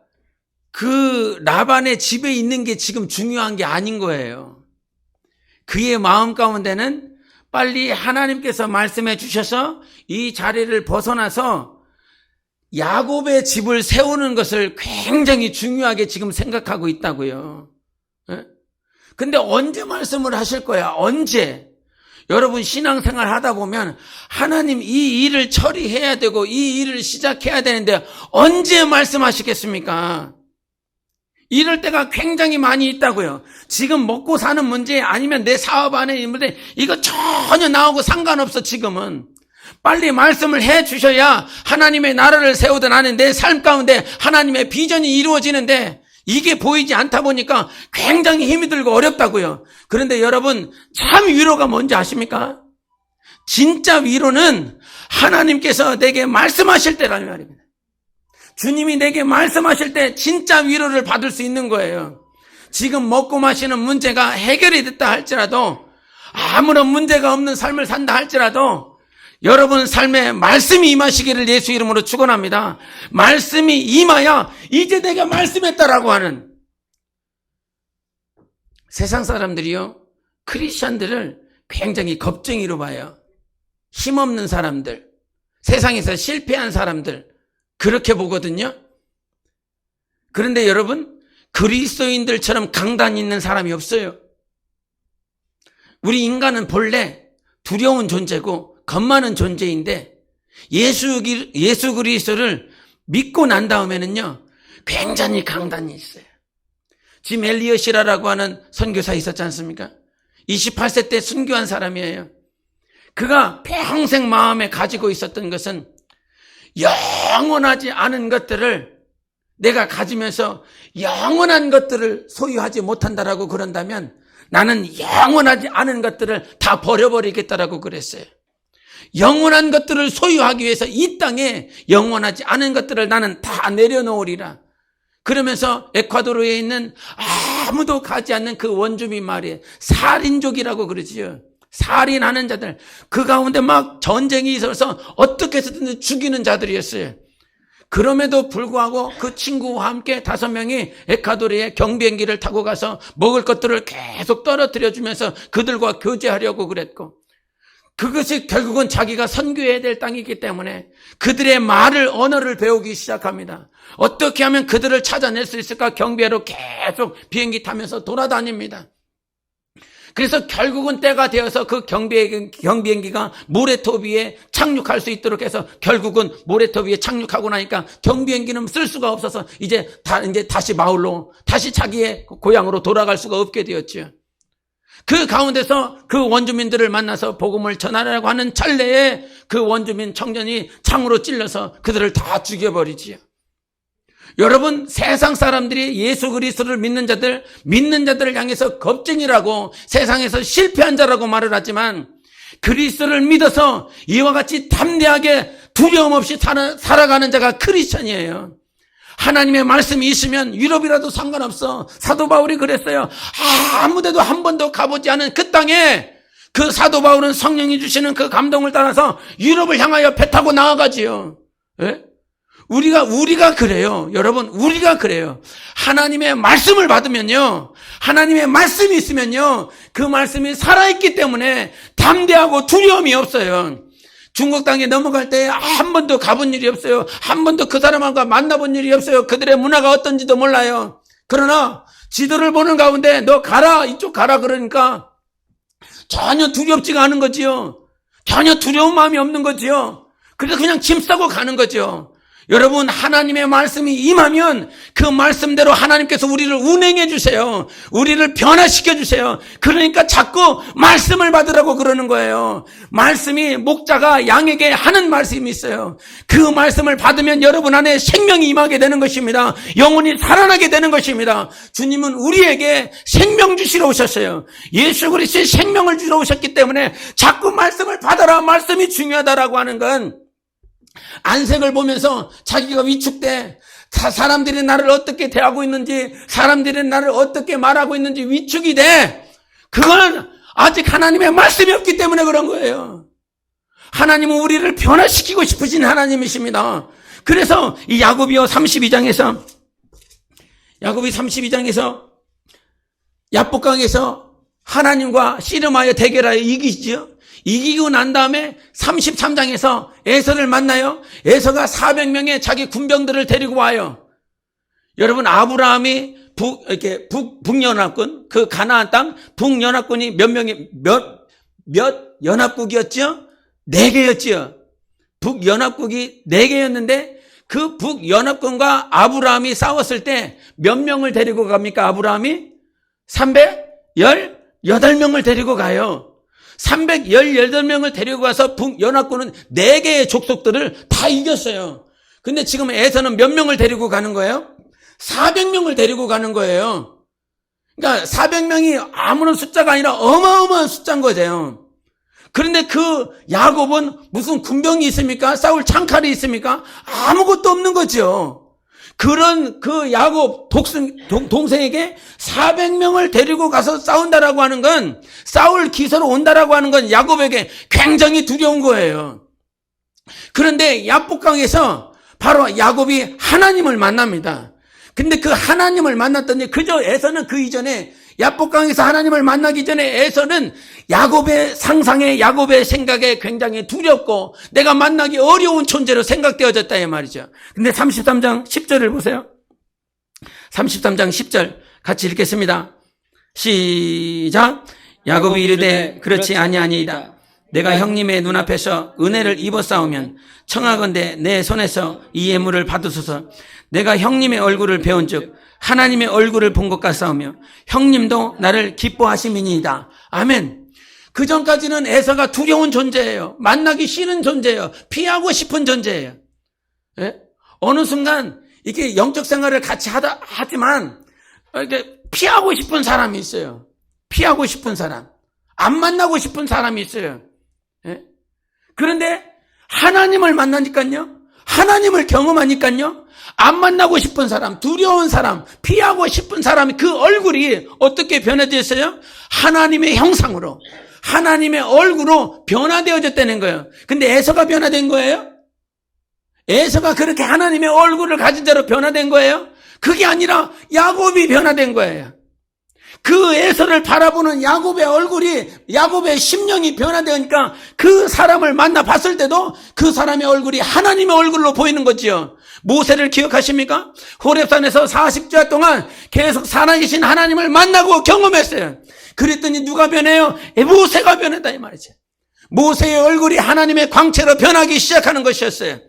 그 라반의 집에 있는 게 지금 중요한 게 아닌 거예요. 그의 마음 가운데는 빨리 하나님께서 말씀해 주셔서 이 자리를 벗어나서 야곱의 집을 세우는 것을 굉장히 중요하게 지금 생각하고 있다고요. 근데 언제 말씀을 하실 거야? 언제? 여러분 신앙생활 하다 보면 하나님 이 일을 처리해야 되고 이 일을 시작해야 되는데 언제 말씀하시겠습니까? 이럴 때가 굉장히 많이 있다고요. 지금 먹고 사는 문제 아니면 내 사업 안에 있는 문제 이거 전혀 나오고 상관없어. 지금은 빨리 말씀을 해 주셔야 하나님의 나라를 세우든 나는 내 삶 가운데 하나님의 비전이 이루어지는데 이게 보이지 않다 보니까 굉장히 힘이 들고 어렵다고요. 그런데 여러분 참 위로가 뭔지 아십니까? 진짜 위로는 하나님께서 내게 말씀하실 때라는 말입니다. 주님이 내게 말씀하실 때 진짜 위로를 받을 수 있는 거예요. 지금 먹고 마시는 문제가 해결이 됐다 할지라도 아무런 문제가 없는 삶을 산다 할지라도 여러분 삶에 말씀이 임하시기를 예수 이름으로 축원합니다. 말씀이 임하여 이제 내가 말씀했다라고 하는 세상 사람들이요 크리스천들을 굉장히 겁쟁이로 봐요. 힘없는 사람들, 세상에서 실패한 사람들 그렇게 보거든요. 그런데 여러분 그리스도인들처럼 강단이 있는 사람이 없어요. 우리 인간은 본래 두려운 존재고 겁 많은 존재인데 예수 그리스도를 믿고 난 다음에는요 굉장히 강단이 있어요. 짐 엘리엇이라고 하는 선교사 있었지 않습니까? 28세 때 순교한 사람이에요. 그가 평생 마음에 가지고 있었던 것은 영원하지 않은 것들을 내가 가지면서 영원한 것들을 소유하지 못한다라고 그런다면 나는 영원하지 않은 것들을 다 버려버리겠다라고 그랬어요. 영원한 것들을 소유하기 위해서 이 땅에 영원하지 않은 것들을 나는 다 내려놓으리라. 그러면서 에콰도르에 있는 아무도 가지 않는 그 원주민 마을에 살인족이라고 그러지요. 살인하는 자들, 그 가운데 막 전쟁이 있어서 어떻게 해서든 죽이는 자들이었어요. 그럼에도 불구하고 그 친구와 함께 5명이 에콰도르에 경비행기를 타고 가서 먹을 것들을 계속 떨어뜨려 주면서 그들과 교제하려고 그랬고, 그것이 결국은 자기가 선교해야 될 땅이기 때문에 그들의 말을, 언어를 배우기 시작합니다. 어떻게 하면 그들을 찾아낼 수 있을까? 경비하러 계속 비행기 타면서 돌아다닙니다. 그래서 결국은 때가 되어서 그 경비행기가 모래톱 위에 착륙할 수 있도록 해서 결국은 모래톱 위에 착륙하고 나니까 경비행기는 쓸 수가 없어서 이제 다시 마을로, 다시 자기의 고향으로 돌아갈 수가 없게 되었죠. 그 가운데서 그 원주민들을 만나서 복음을 전하려고 하는 찰나에 그 원주민 청년이 창으로 찔러서 그들을 다 죽여버리지요. 여러분, 세상 사람들이 예수 그리스도를 믿는 자들을 향해서 겁쟁이라고, 세상에서 실패한 자라고 말을 하지만 그리스도를 믿어서 이와 같이 담대하게 두려움 없이 살아가는 자가 크리스천이에요. 하나님의 말씀이 있으면 유럽이라도 상관없어. 사도 바울이 그랬어요. 아무 데도 한 번도 가보지 않은 그 땅에 그 사도 바울은 성령이 주시는 그 감동을 따라서 유럽을 향하여 배 타고 나아가지요. 예? 우리가 그래요. 여러분, 우리가 그래요. 하나님의 말씀을 받으면요, 하나님의 말씀이 있으면요, 그 말씀이 살아있기 때문에 담대하고 두려움이 없어요. 중국 땅에 넘어갈 때 한 번도 가본 일이 없어요. 한 번도 그 사람과 만나본 일이 없어요. 그들의 문화가 어떤지도 몰라요. 그러나 지도를 보는 가운데 너 가라, 이쪽 가라 그러니까 전혀 두렵지가 않은 거지요. 전혀 두려운 마음이 없는 거지요. 그래서 그냥 짐 싸고 가는 거죠. 여러분, 하나님의 말씀이 임하면 그 말씀대로 하나님께서 우리를 운행해 주세요. 우리를 변화시켜 주세요. 그러니까 자꾸 말씀을 받으라고 그러는 거예요. 말씀이, 목자가 양에게 하는 말씀이 있어요. 그 말씀을 받으면 여러분 안에 생명이 임하게 되는 것입니다. 영혼이 살아나게 되는 것입니다. 주님은 우리에게 생명 주시러 오셨어요. 예수 그리스도의 생명을 주러 오셨기 때문에 자꾸 말씀을 받아라, 말씀이 중요하다라고 하는 건, 안색을 보면서 자기가 위축돼, 사람들이 나를 어떻게 대하고 있는지, 사람들이 나를 어떻게 말하고 있는지 위축이 돼. 그건 아직 하나님의 말씀이 없기 때문에 그런 거예요. 하나님은 우리를 변화시키고 싶으신 하나님이십니다. 그래서 이 야고비 32장에서 야복강에서 하나님과 씨름하여 대결하여 이기죠. 이기고 난 다음에 33장에서 에서를 만나요. 에서가 400명의 자기 군병들을 데리고 와요. 여러분, 아브라함이 북연합군, 그 가나안 땅 북연합군이 몇 연합국이었죠? 4개였죠. 북연합국이 4개였는데 그 북연합군과 아브라함이 싸웠을 때 몇 명을 데리고 갑니까? 아브라함이 318명을 데리고 가요. 318명을 데리고 가서 북연합군은 4개의 족속들을 다 이겼어요. 근데 지금 에서는 몇 명을 데리고 가는 거예요? 400명을 데리고 가는 거예요. 그러니까 400명이 아무런 숫자가 아니라 어마어마한 숫자인 거죠. 그런데 그 야곱은 무슨 군병이 있습니까? 싸울 창칼이 있습니까? 아무것도 없는 거죠. 그런 그 야곱 동생에게 400명을 데리고 가서 싸운다라고 하는 건, 싸울 기세로 온다라고 하는 건 야곱에게 굉장히 두려운 거예요. 그런데 야복강에서 바로 야곱이 하나님을 만납니다. 근데 그 하나님을 만났더니 그저 에서는 그 이전에, 야복강에서 하나님을 만나기 전에 에서는 야곱의 상상에, 야곱의 생각에 굉장히 두렵고 내가 만나기 어려운 존재로 생각되어졌다 이 말이죠. 근데 33장 10절을 보세요. 33장 10절 같이 읽겠습니다. 시작. 야곱이 이르되 그렇지 아니하니이다. 내가 형님의 눈앞에서 은혜를 입어 싸우면 청하건대 내 손에서 이 예물을 받으소서. 내가 형님의 얼굴을 배운즉 하나님의 얼굴을 본 것 같사오며 형님도 나를 기뻐하심이니이다. 아멘. 그 전까지는 에서가 두려운 존재예요. 만나기 싫은 존재예요. 피하고 싶은 존재예요. 예? 어느 순간 이게 영적 생활을 같이 하지만 이렇게 피하고 싶은 사람이 있어요. 피하고 싶은 사람, 안 만나고 싶은 사람이 있어요. 예? 그런데 하나님을 만나니까요, 하나님을 경험하니까요, 안 만나고 싶은 사람, 두려운 사람, 피하고 싶은 사람이 그 얼굴이 어떻게 변해졌어요? 하나님의 형상으로, 하나님의 얼굴로 변화되어졌다는 거예요. 근데 에서가 변화된 거예요? 에서가 그렇게 하나님의 얼굴을 가진 자로 변화된 거예요? 그게 아니라 야곱이 변화된 거예요. 그 에서를 바라보는 야곱의 얼굴이, 야곱의 심령이 변화되니까 그 사람을 만나 봤을 때도 그 사람의 얼굴이 하나님의 얼굴로 보이는 거지요. 모세를 기억하십니까? 호렙산에서 40주 동안 계속 살아계신 하나님을 만나고 경험했어요. 그랬더니 누가 변해요? 모세가 변했다 이 말이죠. 모세의 얼굴이 하나님의 광채로 변하기 시작하는 것이었어요.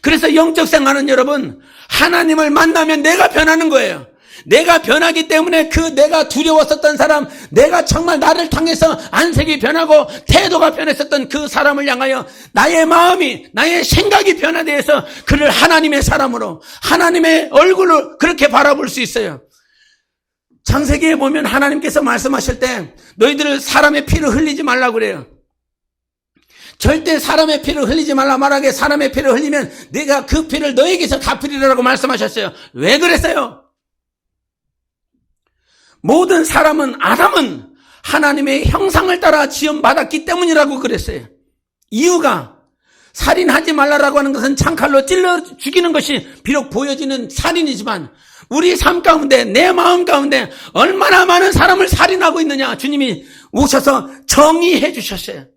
그래서 영적 생활은 여러분, 하나님을 만나면 내가 변하는 거예요. 내가 변하기 때문에 그 내가 두려웠었던 사람, 내가 정말 나를 향해서 안색이 변하고 태도가 변했었던 그 사람을 향하여 나의 마음이, 나의 생각이 변화되어서 그를 하나님의 사람으로, 하나님의 얼굴로 그렇게 바라볼 수 있어요. 창세기에 보면 하나님께서 말씀하실 때 너희들을 사람의 피를 흘리지 말라고 그래요. 절대 사람의 피를 흘리지 말라 말하게, 사람의 피를 흘리면 내가 그 피를 너에게서 갚으리라고 말씀하셨어요. 왜 그랬어요? 모든 사람은, 아담은 하나님의 형상을 따라 지음받았기 때문이라고 그랬어요. 이유가, 살인하지 말라라고 하는 것은 창칼로 찔러 죽이는 것이 비록 보여지는 살인이지만 우리 삶 가운데, 내 마음 가운데 얼마나 많은 사람을 살인하고 있느냐, 주님이 오셔서 정의해 주셨어요.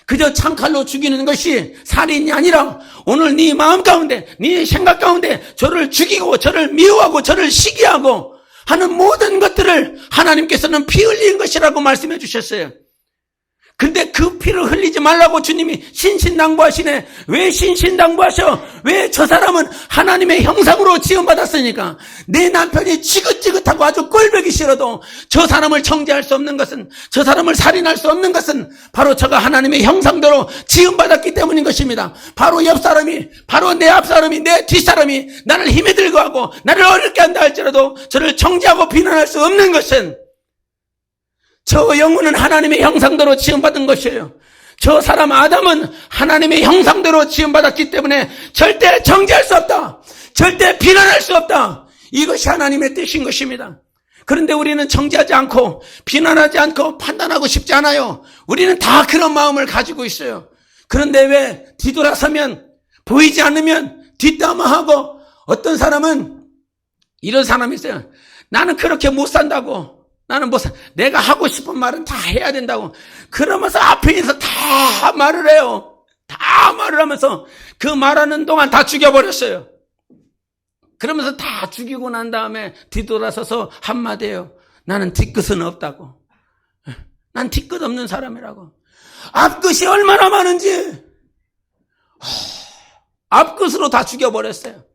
그저 창칼로 죽이는 것이 살인이 아니라 오늘 네 마음 가운데, 네 생각 가운데 저를 죽이고 저를 미워하고 저를 시기하고 하는 모든 것들을 하나님께서는 피 흘린 것이라고 말씀해 주셨어요. 근데 그 피를 흘리지 말라고 주님이 신신당부하시네. 왜 신신당부하셔? 왜? 저 사람은 하나님의 형상으로 지음받았으니까. 내 남편이 지긋지긋하고 아주 꼴보기 싫어도 저 사람을 정죄할 수 없는 것은, 저 사람을 살인할 수 없는 것은 바로 저가 하나님의 형상대로 지음받았기 때문인 것입니다. 바로 옆 사람이, 바로 내 앞 사람이, 내 뒷 사람이 나를 힘에 들고 하고 나를 어렵게 한다 할지라도 저를 정죄하고 비난할 수 없는 것은 저 영혼은 하나님의 형상대로 지음받은 것이에요. 저 사람 아담은 하나님의 형상대로 지음받았기 때문에 절대 정죄할 수 없다. 절대 비난할 수 없다. 이것이 하나님의 뜻인 것입니다. 그런데 우리는 정죄하지 않고 비난하지 않고 판단하고 싶지 않아요. 우리는 다 그런 마음을 가지고 있어요. 그런데 왜 뒤돌아서면, 보이지 않으면 뒷담화하고, 어떤 사람은 이런 사람이 있어요. 나는 그렇게 못 산다고. 나는 내가 하고 싶은 말은 다 해야 된다고. 그러면서 앞에 있어서 다 말을 해요. 다 말을 하면서 그 말하는 동안 다 죽여버렸어요. 그러면서 다 죽이고 난 다음에 뒤돌아서서 한마디 해요. 나는 뒤끝은 없다고. 난 뒤끝 없는 사람이라고. 앞끝이 얼마나 많은지. 앞끝으로 다 죽여버렸어요.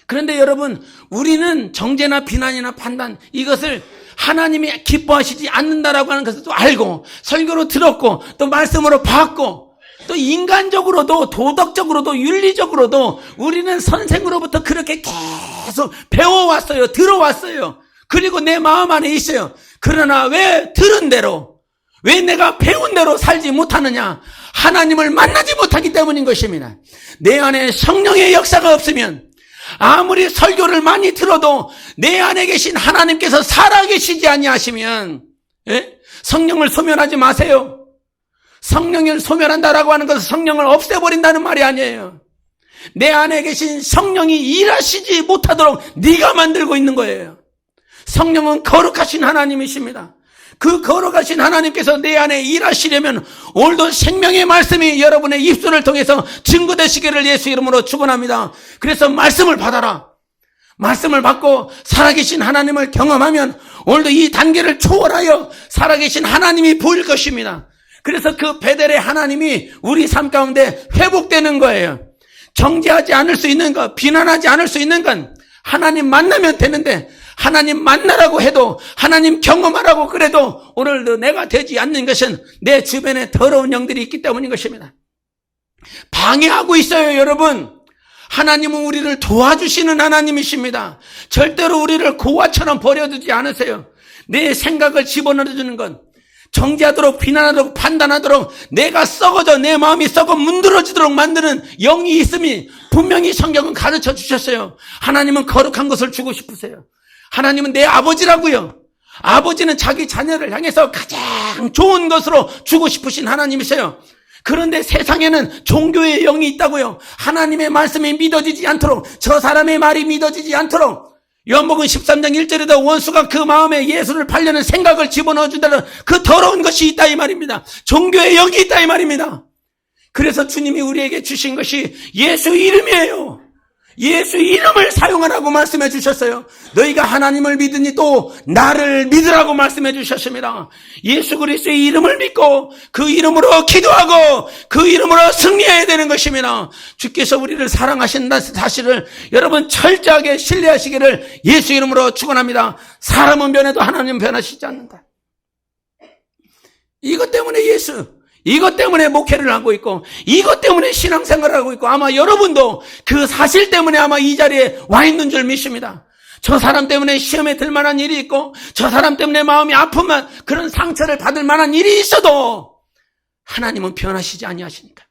그런데 여러분, 우리는 정죄나 비난이나 판단, 이것을 하나님이 기뻐하시지 않는다라고 하는 것을 또 알고, 설교로 들었고, 또 말씀으로 봤고, 또 인간적으로도 도덕적으로도 윤리적으로도 우리는 선생으로부터 그렇게 계속 배워왔어요. 들어왔어요. 그리고 내 마음 안에 있어요. 그러나 왜 들은 대로, 왜 내가 배운 대로 살지 못하느냐? 하나님을 만나지 못하기 때문인 것입니다. 내 안에 성령의 역사가 없으면 아무리 설교를 많이 들어도 내 안에 계신 하나님께서 살아계시지 아니하시면, 성령을 소멸하지 마세요. 성령을 소멸한다라고 하는 것은 성령을 없애버린다는 말이 아니에요. 내 안에 계신 성령이 일하시지 못하도록 네가 만들고 있는 거예요. 성령은 거룩하신 하나님이십니다. 그 거룩하신 하나님께서 내 안에 일하시려면 오늘도 생명의 말씀이 여러분의 입술을 통해서 증거되시기를 예수 이름으로 축원합니다. 그래서 말씀을 받아라. 말씀을 받고 살아계신 하나님을 경험하면 오늘도 이 단계를 초월하여 살아계신 하나님이 보일 것입니다. 그래서 그 베델의 하나님이 우리 삶 가운데 회복되는 거예요. 정죄하지 않을 수 있는 것, 비난하지 않을 수 있는 건 하나님 만나면 되는데, 하나님 만나라고 해도, 하나님 경험하라고 그래도 오늘도 내가 되지 않는 것은 내 주변에 더러운 영들이 있기 때문인 것입니다. 방해하고 있어요, 여러분. 하나님은 우리를 도와주시는 하나님이십니다. 절대로 우리를 고아처럼 버려두지 않으세요. 내 생각을 집어넣어주는 건, 정죄하도록 비난하도록 판단하도록 내가 썩어져, 내 마음이 썩어 문드러지도록 만드는 영이 있음이 분명히 성경은 가르쳐 주셨어요. 하나님은 거룩한 것을 주고 싶으세요. 하나님은 내 아버지라고요. 아버지는 자기 자녀를 향해서 가장 좋은 것으로 주고 싶으신 하나님이세요. 그런데 세상에는 종교의 영이 있다고요. 하나님의 말씀이 믿어지지 않도록, 저 사람의 말이 믿어지지 않도록, 요한복음 13장 1절에도 원수가 그 마음에 예수를 팔려는 생각을 집어넣어준다는 그 더러운 것이 있다 이 말입니다. 종교의 영이 있다 이 말입니다. 그래서 주님이 우리에게 주신 것이 예수 이름이에요. 예수 이름을 사용하라고 말씀해 주셨어요. 너희가 하나님을 믿으니 또 나를 믿으라고 말씀해 주셨습니다. 예수 그리스도의 이름을 믿고 그 이름으로 기도하고 그 이름으로 승리해야 되는 것입니다. 주께서 우리를 사랑하신다는 사실을 여러분 철저하게 신뢰하시기를 예수 이름으로 축원합니다. 사람은 변해도 하나님은 변하시지 않는다. 이것 때문에 이것 때문에 목회를 하고 있고 이것 때문에 신앙생활을 하고 있고 아마 여러분도 그 사실 때문에 아마 이 자리에 와 있는 줄 믿습니다. 저 사람 때문에 시험에 들 만한 일이 있고 저 사람 때문에 마음이 아프면 그런 상처를 받을 만한 일이 있어도 하나님은 변하시지 아니하시니까,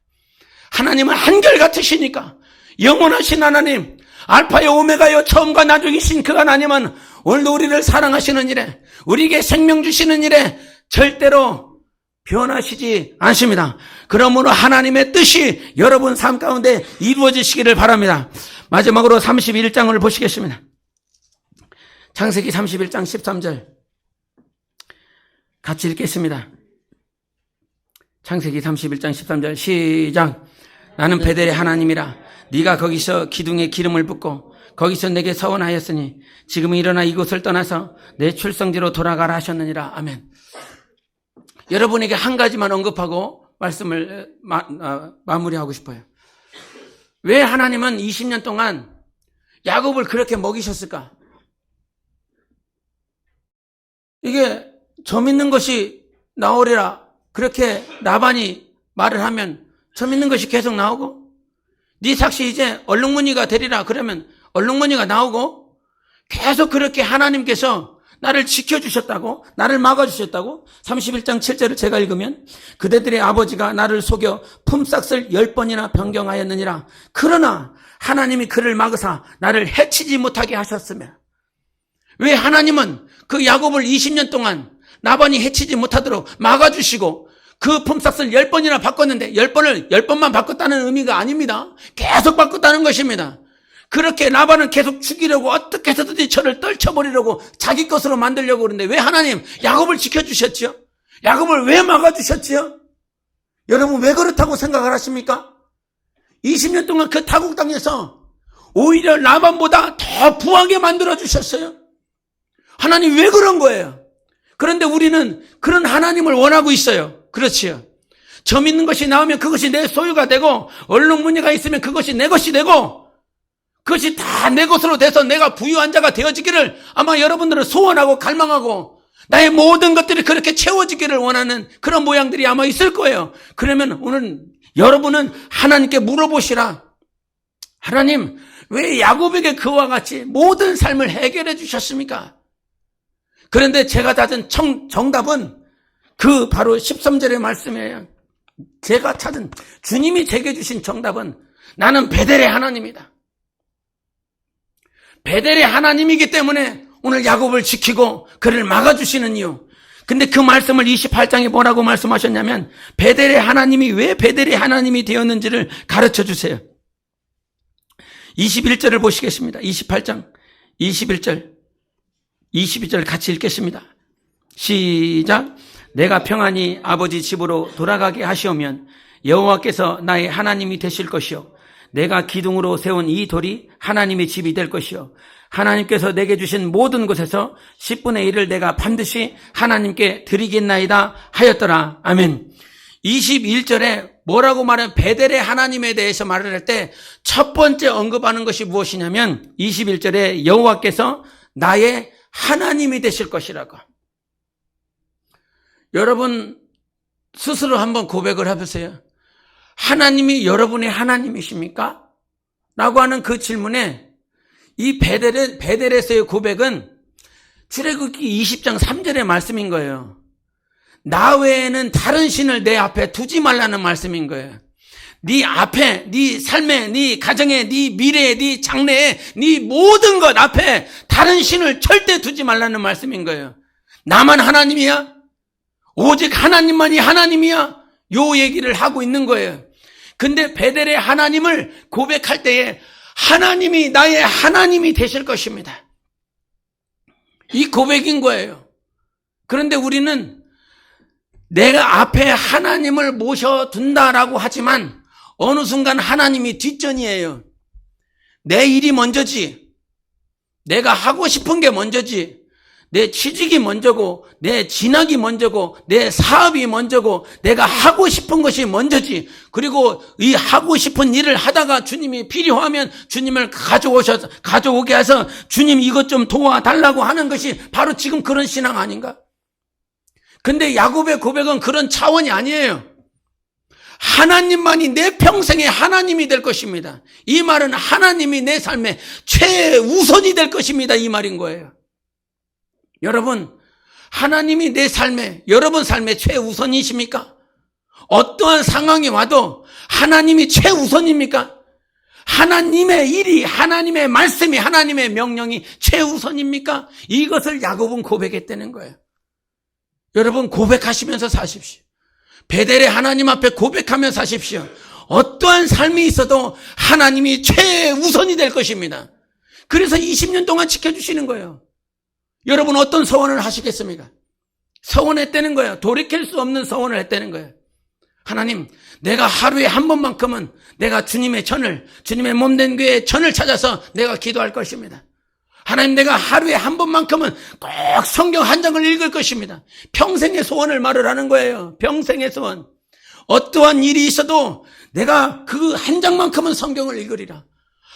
하나님은 한결같으시니까, 영원하신 하나님, 알파요 오메가요 처음과 나중이신 그 하나님은 오늘도 우리를 사랑하시는 일에, 우리에게 생명 주시는 일에 절대로 변하시지 않습니다. 그러므로 하나님의 뜻이 여러분 삶 가운데 이루어지시기를 바랍니다. 마지막으로 31장을 보시겠습니다. 창세기 31장 13절 같이 읽겠습니다. 창세기 31장 13절 시작. 나는 베델의 하나님이라. 네가 거기서 기둥에 기름을 붓고 거기서 내게 서원하였으니 지금은 일어나 이곳을 떠나서 내 출성지로 돌아가라 하셨느니라. 아멘. 여러분에게 한 가지만 언급하고 말씀을 마무리하고 싶어요. 왜 하나님은 20년 동안 야곱을 그렇게 먹이셨을까? 이게 점 있는 것이 나오리라 그렇게 라반이 말을 하면 점 있는 것이 계속 나오고, 네 삭시 이제 얼룩무늬가 되리라 그러면 얼룩무늬가 나오고, 계속 그렇게 하나님께서 나를 지켜주셨다고, 나를 막아주셨다고. 31장 7절을 제가 읽으면 그대들의 아버지가 나를 속여 품삯을 10번이나 변경하였느니라. 그러나 하나님이 그를 막으사 나를 해치지 못하게 하셨으며. 왜 하나님은 그 야곱을 20년 동안 라반이 해치지 못하도록 막아주시고 그 품삯을 10번이나 바꿨는데 10번만 바꿨다는 의미가 아닙니다. 계속 바꿨다는 것입니다. 그렇게 라반은 계속 죽이려고 어떻게 해서든지 저를 떨쳐버리려고 자기 것으로 만들려고 그러는데 왜 하나님 야곱을 지켜주셨지요? 야곱을 왜 막아주셨지요? 여러분 왜 그렇다고 생각을 하십니까? 20년 동안 그 타국 땅에서 오히려 라반보다 더 부하게 만들어주셨어요. 하나님 왜 그런 거예요? 그런데 우리는 그런 하나님을 원하고 있어요. 그렇지요. 점 있는 것이 나오면 그것이 내 소유가 되고 얼룩무늬가 있으면 그것이 내 것이 되고 그것이 다 내 것으로 돼서 내가 부유한 자가 되어지기를 아마 여러분들은 소원하고 갈망하고 나의 모든 것들이 그렇게 채워지기를 원하는 그런 모양들이 아마 있을 거예요. 그러면 오늘 여러분은 하나님께 물어보시라. 하나님, 왜 야곱에게 그와 같이 모든 삶을 해결해 주셨습니까? 그런데 제가 찾은 정답은 그 바로 13절의 말씀이에요. 제가 찾은, 주님이 제게 주신 정답은 나는 베델의 하나님이다. 베델의 하나님이기 때문에 오늘 야곱을 지키고 그를 막아주시는 이유. 근데 그 말씀을 28장에 뭐라고 말씀하셨냐면 베델의 하나님이 왜 베델의 하나님이 되었는지를 가르쳐 주세요. 21절을 보시겠습니다. 28장 21절 22절 같이 읽겠습니다. 시작. 내가 평안히 아버지 집으로 돌아가게 하시오면 여호와께서 나의 하나님이 되실 것이요 내가 기둥으로 세운 이 돌이 하나님의 집이 될 것이요 하나님께서 내게 주신 모든 곳에서 10분의 1을 내가 반드시 하나님께 드리겠나이다 하였더라. 아멘. 21절에 뭐라고 말하면 베델의 하나님에 대해서 말을 할 때 첫 번째 언급하는 것이 무엇이냐면 21절에 여호와께서 나의 하나님이 되실 것이라고. 여러분 스스로 한번 고백을 해보세요. 하나님이 여러분의 하나님이십니까? 라고 하는 그 질문에 이 베델에서의 고백은 출애굽기 20장 3절의 말씀인 거예요. 나 외에는 다른 신을 내 앞에 두지 말라는 말씀인 거예요. 네 앞에, 네 삶에, 네 가정에, 네 미래에, 네 장래에, 네 모든 것 앞에 다른 신을 절대 두지 말라는 말씀인 거예요. 나만 하나님이야? 오직 하나님만이 하나님이야? 요 얘기를 하고 있는 거예요. 근데 베델의 하나님을 고백할 때에 하나님이 나의 하나님이 되실 것입니다. 이 고백인 거예요. 그런데 우리는 내가 앞에 하나님을 모셔둔다라고 하지만 어느 순간 하나님이 뒷전이에요. 내 일이 먼저지. 내가 하고 싶은 게 먼저지. 내 취직이 먼저고, 내 진학이 먼저고, 내 사업이 먼저고, 내가 하고 싶은 것이 먼저지. 그리고 이 하고 싶은 일을 하다가 주님이 필요하면 주님을 가져오게 해서 주님 이것 좀 도와달라고 하는 것이 바로 지금 그런 신앙 아닌가? 근데 야곱의 고백은 그런 차원이 아니에요. 하나님만이 내 평생의 하나님이 될 것입니다. 이 말은 하나님이 내 삶의 최우선이 될 것입니다. 이 말인 거예요. 여러분, 하나님이 내 삶에, 여러분 삶의 최우선이십니까? 어떠한 상황이 와도 하나님이 최우선입니까? 하나님의 일이, 하나님의 말씀이, 하나님의 명령이 최우선입니까? 이것을 야곱은 고백했다는 거예요. 여러분, 고백하시면서 사십시오. 베델의 하나님 앞에 고백하며 사십시오. 어떠한 삶이 있어도 하나님이 최우선이 될 것입니다. 그래서 20년 동안 지켜주시는 거예요. 여러분 어떤 서원을 하시겠습니까? 서원했다는 거예요. 돌이킬 수 없는 서원을 했다는 거예요. 하나님, 내가 하루에 한 번만큼은 내가 주님의 전을, 주님의 몸된 교회의 전을 찾아서 내가 기도할 것입니다. 하나님, 내가 하루에 한 번만큼은 꼭 성경 한 장을 읽을 것입니다. 평생의 소원을 말을 하는 거예요. 평생의 소원. 어떠한 일이 있어도 내가 그 한 장만큼은 성경을 읽으리라.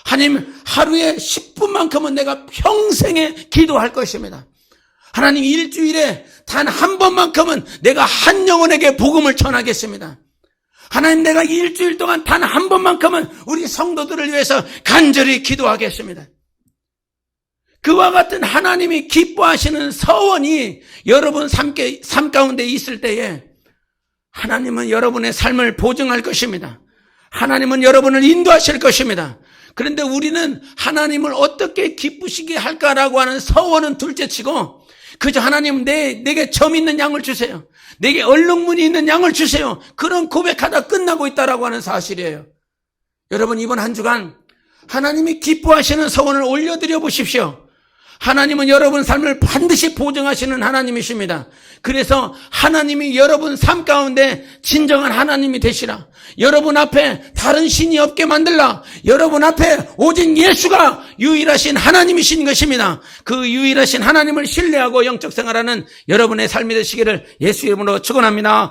하나님, 하루에 10분만큼은 내가 평생에 기도할 것입니다. 하나님, 일주일에 단 한 번만큼은 내가 한 영혼에게 복음을 전하겠습니다. 하나님, 내가 일주일 동안 단 한 번만큼은 우리 성도들을 위해서 간절히 기도하겠습니다. 그와 같은 하나님이 기뻐하시는 서원이 여러분 삶 가운데 있을 때에 하나님은 여러분의 삶을 보증할 것입니다. 하나님은 여러분을 인도하실 것입니다. 그런데 우리는 하나님을 어떻게 기쁘시게 할까라고 하는 서원은 둘째치고 그저 하나님 내게 점 있는 양을 주세요. 내게 얼룩무늬 있는 양을 주세요. 그런 고백하다 끝나고 있다라고 하는 사실이에요. 여러분, 이번 한 주간 하나님이 기뻐하시는 서원을 올려드려 보십시오. 하나님은 여러분 삶을 반드시 보증하시는 하나님이십니다. 그래서 하나님이 여러분 삶 가운데 진정한 하나님이 되시라. 여러분 앞에 다른 신이 없게 만들라. 여러분 앞에 오직 예수가 유일하신 하나님이신 것입니다. 그 유일하신 하나님을 신뢰하고 영적 생활하는 여러분의 삶이 되시기를 예수 이름으로 축원합니다.